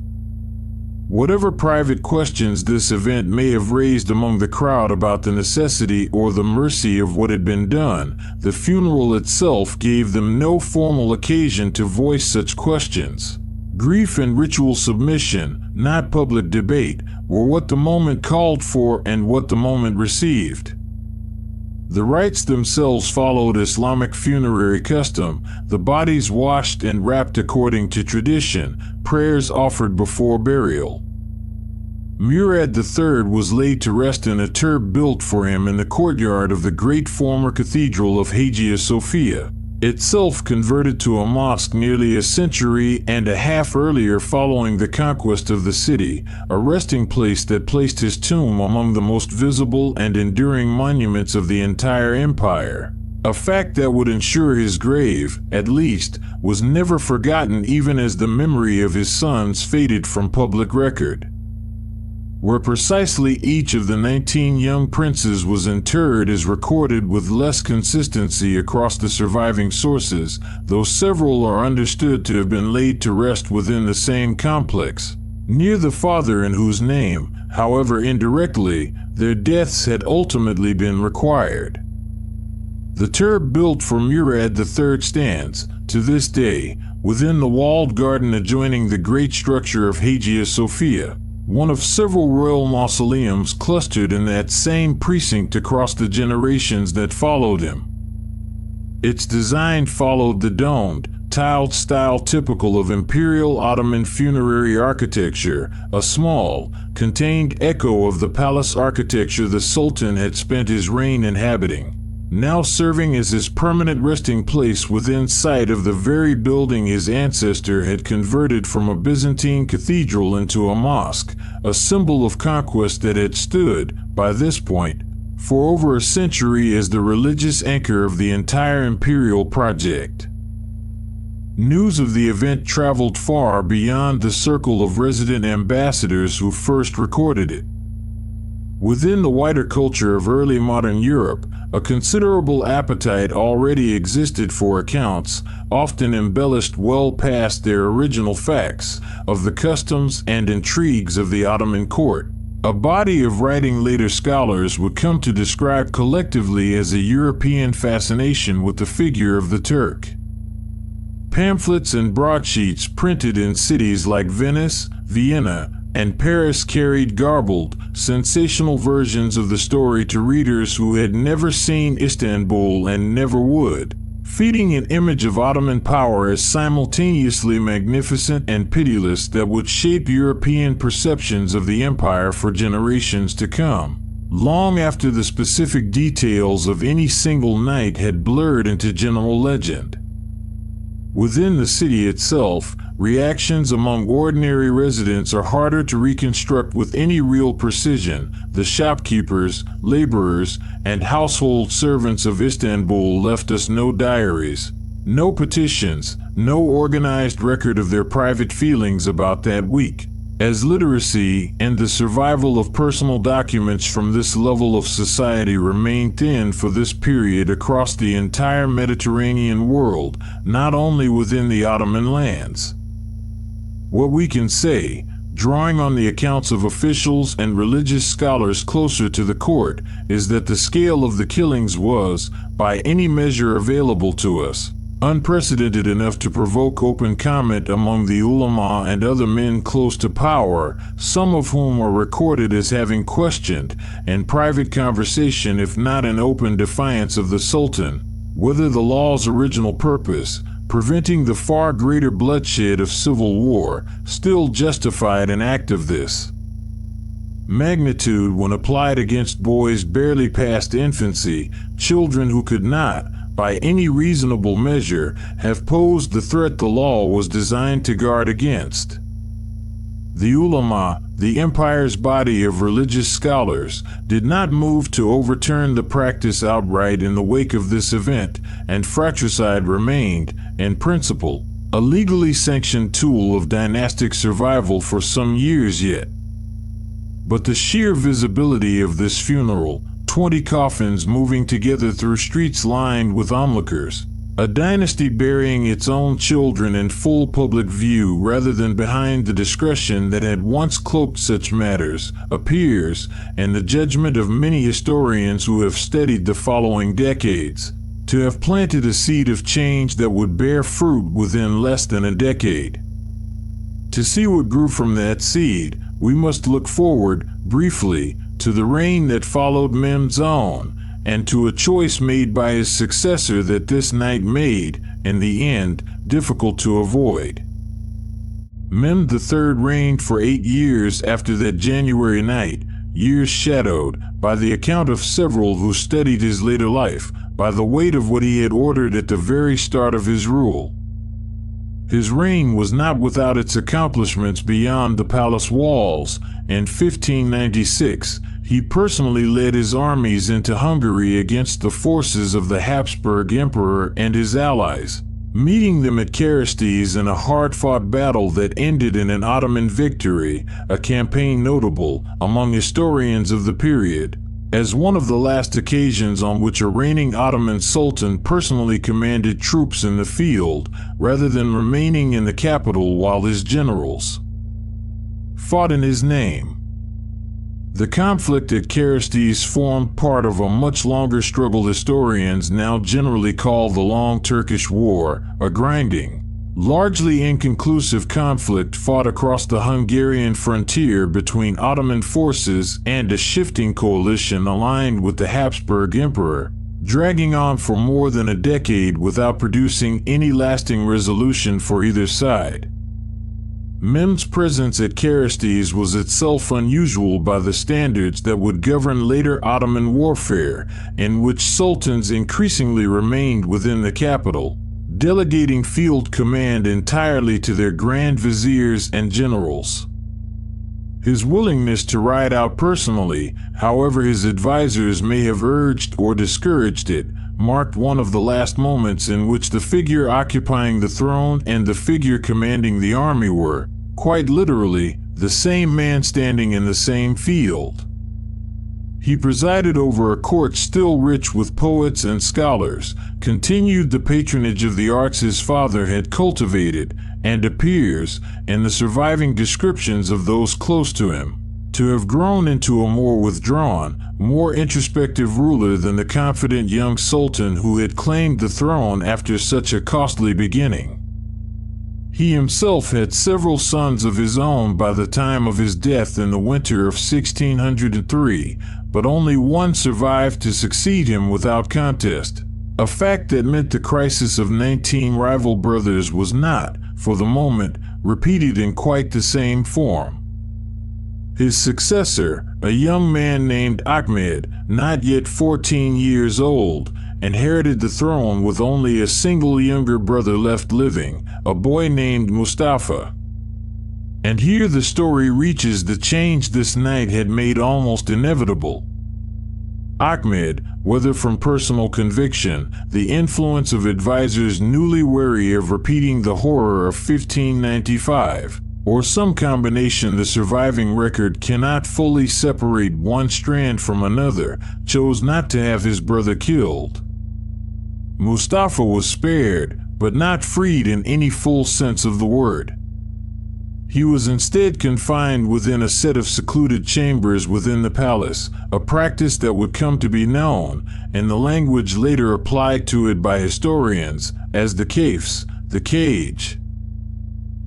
S1: Whatever private questions this event may have raised among the crowd about the necessity or the mercy of what had been done, the funeral itself gave them no formal occasion to voice such questions. Grief and ritual submission, not public debate, were what the moment called for and what the moment received. The rites themselves followed Islamic funerary custom, the bodies washed and wrapped according to tradition, prayers offered before burial. Murad III was laid to rest in a turb built for him in the courtyard of the great former cathedral of Hagia Sophia, itself converted to a mosque nearly a century and a half earlier following the conquest of the city, a resting place that placed his tomb among the most visible and enduring monuments of the entire empire. A fact that would ensure his grave, at least, was never forgotten even as the memory of his sons faded from public record. Where precisely each of the 19 young princes was interred is recorded with less consistency across the surviving sources, though several are understood to have been laid to rest within the same complex, near the father in whose name, however indirectly, their deaths had ultimately been required. The turb built for Murad III stands, to this day, within the walled garden adjoining the great structure of Hagia Sophia, one of several royal mausoleums clustered in that same precinct across the generations that followed him. Its design followed the domed, tiled style typical of imperial Ottoman funerary architecture, a small, contained echo of the palace architecture the Sultan had spent his reign inhabiting, now serving as his permanent resting place within sight of the very building his ancestor had converted from a Byzantine cathedral into a mosque, a symbol of conquest that had stood, by this point, for over a century as the religious anchor of the entire imperial project. News of the event traveled far beyond the circle of resident ambassadors who first recorded it. Within the wider culture of early modern Europe, a considerable appetite already existed for accounts, often embellished well past their original facts, of the customs and intrigues of the Ottoman court. A body of writing later scholars would come to describe collectively as a European fascination with the figure of the Turk. Pamphlets and broadsheets printed in cities like Venice, Vienna, and Paris carried garbled, sensational versions of the story to readers who had never seen Istanbul and never would, feeding an image of Ottoman power as simultaneously magnificent and pitiless that would shape European perceptions of the empire for generations to come, long after the specific details of any single night had blurred into general legend. Within the city itself, reactions among ordinary residents are harder to reconstruct with any real precision. The shopkeepers, laborers, and household servants of Istanbul left us no diaries, no petitions, no organized record of their private feelings about that week, as literacy and the survival of personal documents from this level of society remained thin for this period across the entire Mediterranean world, not only within the Ottoman lands. What we can say, drawing on the accounts of officials and religious scholars closer to the court, is that the scale of the killings was, by any measure available to us, unprecedented enough to provoke open comment among the ulama and other men close to power, some of whom are recorded as having questioned, and private conversation if not in open defiance of the Sultan, whether the law's original purpose, preventing the far greater bloodshed of civil war, still justified an act of this magnitude when applied against boys barely past infancy, children who could not, by any reasonable measure, have posed the threat the law was designed to guard against. The ulama, the empire's body of religious scholars, did not move to overturn the practice outright in the wake of this event, and fratricide remained, in principle, a legally sanctioned tool of dynastic survival for some years yet. But the sheer visibility of this funeral, 20 coffins moving together through streets lined with onlookers, a dynasty burying its own children in full public view rather than behind the discretion that had once cloaked such matters, appears, in the judgment of many historians who have studied the following decades, to have planted a seed of change that would bear fruit within less than a decade. To see what grew from that seed, we must look forward, briefly, to the reign that followed Mehmed's own, and to a choice made by his successor that this night made, in the end, difficult to avoid. Mehmed III reigned for 8 years after that January night, years shadowed, by the account of several who studied his later life, by the weight of what he had ordered at the very start of his rule. His reign was not without its accomplishments beyond the palace walls. In 1596, he personally led his armies into Hungary against the forces of the Habsburg Emperor and his allies, meeting them at Carysties in a hard-fought battle that ended in an Ottoman victory, a campaign notable, among historians of the period, as one of the last occasions on which a reigning Ottoman Sultan personally commanded troops in the field, rather than remaining in the capital while his generals fought in his name. The conflict at Carysties formed part of a much longer struggle historians now generally call the Long Turkish War, a grinding, largely inconclusive conflict fought across the Hungarian frontier between Ottoman forces and a shifting coalition aligned with the Habsburg Emperor, dragging on for more than a decade without producing any lasting resolution for either side. Mehmed's presence at Carysties was itself unusual by the standards that would govern later Ottoman warfare, in which sultans increasingly remained within the capital, delegating field command entirely to their grand viziers and generals. His willingness to ride out personally, however his advisors may have urged or discouraged it, marked one of the last moments in which the figure occupying the throne and the figure commanding the army were, quite literally, the same man standing in the same field. He presided over a court still rich with poets and scholars, continued the patronage of the arts his father had cultivated, and appears, in the surviving descriptions of those close to him, to have grown into a more withdrawn, more introspective ruler than the confident young sultan who had claimed the throne after such a costly beginning. He himself had several sons of his own by the time of his death in the winter of 1603, but only one survived to succeed him without contest, a fact that meant the crisis of 19 rival brothers was not, for the moment, repeated in quite the same form. His successor, a young man named Ahmed, not yet 14 years old, inherited the throne with only a single younger brother left living, a boy named Mustafa. And here the story reaches the change this night had made almost inevitable. Ahmed, whether from personal conviction, the influence of advisors newly wary of repeating the horror of 1595, or some combination, the surviving record cannot fully separate one strand from another, chose not to have his brother killed. Mustafa was spared, but not freed in any full sense of the word. He was instead confined within a set of secluded chambers within the palace, a practice that would come to be known, in the language later applied to it by historians, as the Coffins, the cage.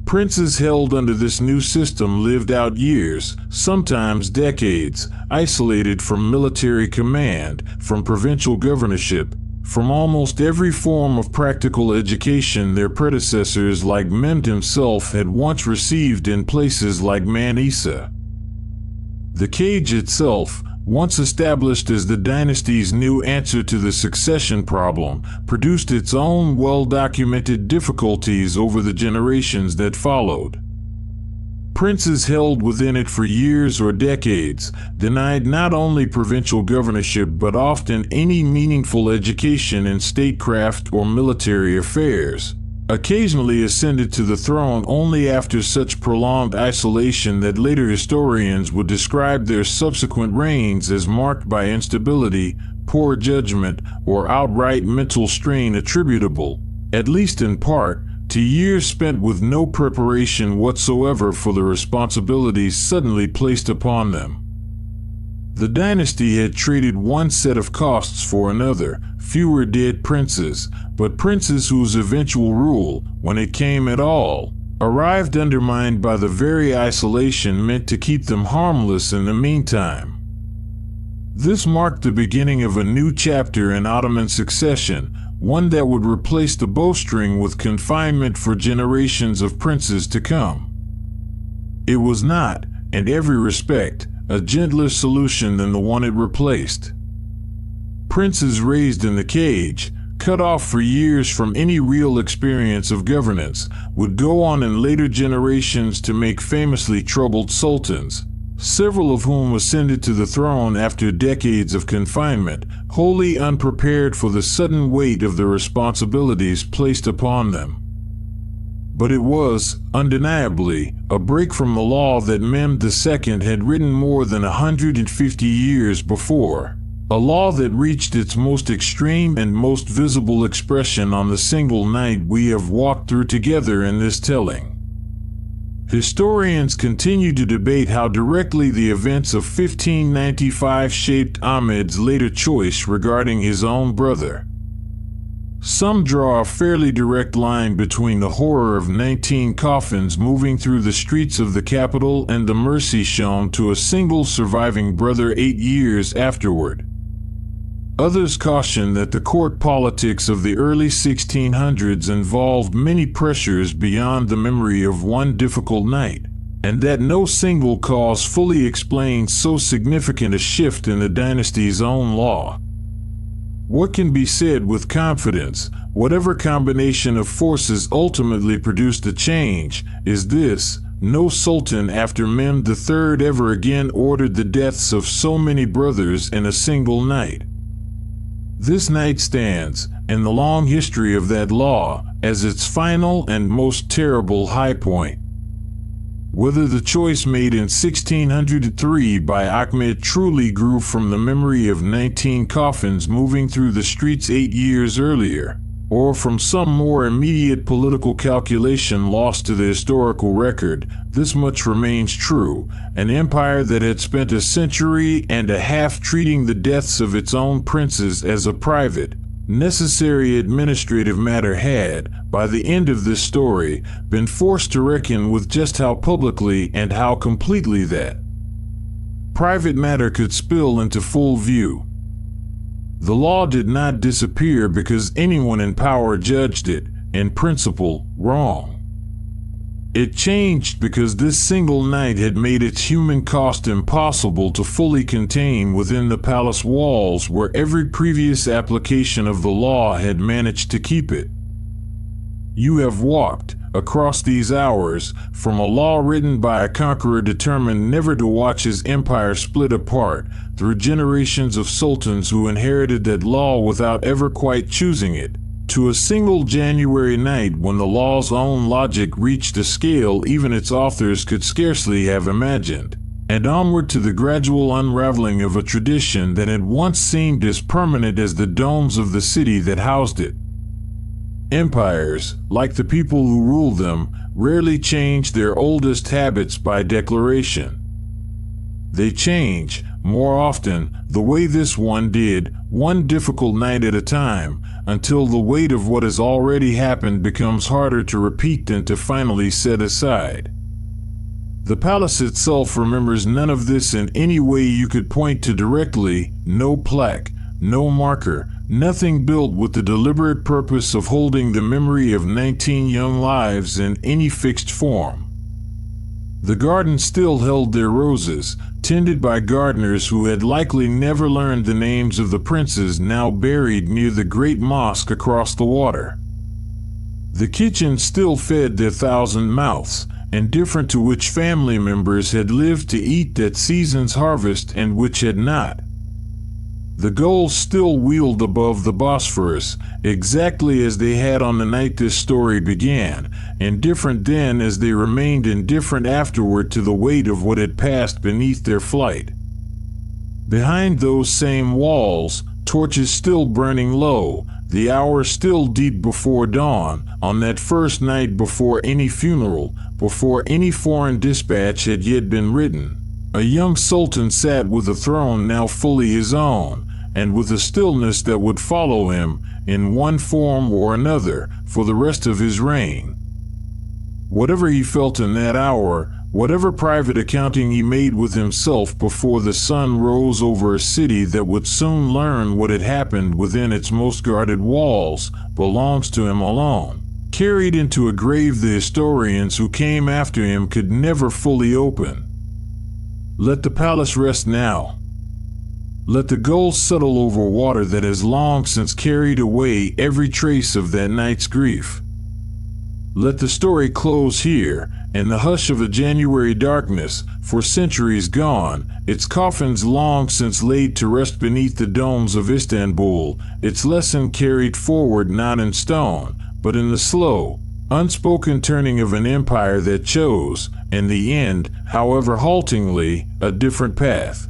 S1: Princes held under this new system lived out years, sometimes decades, isolated from military command, from provincial governorship, from almost every form of practical education their predecessors like Mehmed himself had once received in places like Manisa. The cage itself, once established as the dynasty's new answer to the succession problem, produced its own well-documented difficulties over the generations that followed. Princes held within it for years or decades, denied not only provincial governorship but often any meaningful education in statecraft or military affairs, occasionally ascended to the throne only after such prolonged isolation that later historians would describe their subsequent reigns as marked by instability, poor judgment, or outright mental strain attributable, at least in part, to years spent with no preparation whatsoever for the responsibilities suddenly placed upon them. The dynasty had traded one set of costs for another, fewer dead princes, but princes whose eventual rule, when it came at all, arrived undermined by the very isolation meant to keep them harmless in the meantime. This marked the beginning of a new chapter in Ottoman succession, one that would replace the bowstring with confinement for generations of princes to come. It was not, in every respect, a gentler solution than the one it replaced. Princes raised in the cage, cut off for years from any real experience of governance, would go on in later generations to make famously troubled sultans, several of whom ascended to the throne after decades of confinement, wholly unprepared for the sudden weight of the responsibilities placed upon them. But it was, undeniably, a break from the law that Mehmed II had written more than 150 years before, a law that reached its most extreme and most visible expression on the single night we have walked through together in this telling. Historians continue to debate how directly the events of 1595 shaped Ahmed's later choice regarding his own brother. Some draw a fairly direct line between the horror of 19 coffins moving through the streets of the capital and the mercy shown to a single surviving brother 8 years afterward. Others caution that the court politics of the early 1600s involved many pressures beyond the memory of one difficult night, and that no single cause fully explains so significant a shift in the dynasty's own law. What can be said with confidence, whatever combination of forces ultimately produced the change, is this: no sultan after Mehmed III ever again ordered the deaths of so many brothers in a single night. This night stands, in the long history of that law, as its final and most terrible high point. Whether the choice made in 1603 by Ahmed truly grew from the memory of 19 coffins moving through the streets 8 years earlier, or from some more immediate political calculation lost to the historical record, this much remains true. An empire that had spent a century and a half treating the deaths of its own princes as a private, necessary administrative matter had, by the end of this story, been forced to reckon with just how publicly and how completely that private matter could spill into full view. The law did not disappear because anyone in power judged it, in principle, wrong. It changed because this single night had made its human cost impossible to fully contain within the palace walls where every previous application of the law had managed to keep it. You have walked, across these hours, from a law written by a conqueror determined never to watch his empire split apart, through generations of sultans who inherited that law without ever quite choosing it, to a single January night when the law's own logic reached a scale even its authors could scarcely have imagined, and onward to the gradual unraveling of a tradition that had once seemed as permanent as the domes of the city that housed it. Empires, like the people who ruled them, rarely change their oldest habits by declaration. They change, more often, the way this one did, one difficult night at a time, until the weight of what has already happened becomes harder to repeat than to finally set aside. The palace itself remembers none of this in any way you could point to directly, no plaque, no marker, nothing built with the deliberate purpose of holding the memory of 19 young lives in any fixed form. The garden still held their roses, tended by gardeners who had likely never learned the names of the princes now buried near the great mosque across the water. The kitchen still fed their 1,000 mouths, indifferent to which family members had lived to eat that season's harvest and which had not. The gulls still wheeled above the Bosphorus, exactly as they had on the night this story began, indifferent then as they remained indifferent afterward to the weight of what had passed beneath their flight. Behind those same walls, torches still burning low, the hour still deep before dawn, on that first night before any funeral, before any foreign dispatch had yet been written, a young sultan sat with a throne now fully his own, and with a stillness that would follow him, in one form or another, for the rest of his reign. Whatever he felt in that hour, whatever private accounting he made with himself before the sun rose over a city that would soon learn what had happened within its most guarded walls, belongs to him alone, carried into a grave the historians who came after him could never fully open. Let the palace rest now. Let the gulls settle over water that has long since carried away every trace of that night's grief. Let the story close here, in the hush of a January darkness, for centuries gone, its coffins long since laid to rest beneath the domes of Istanbul, its lesson carried forward not in stone, but in the slow, unspoken turning of an empire that chose, in the end, however haltingly, a different path.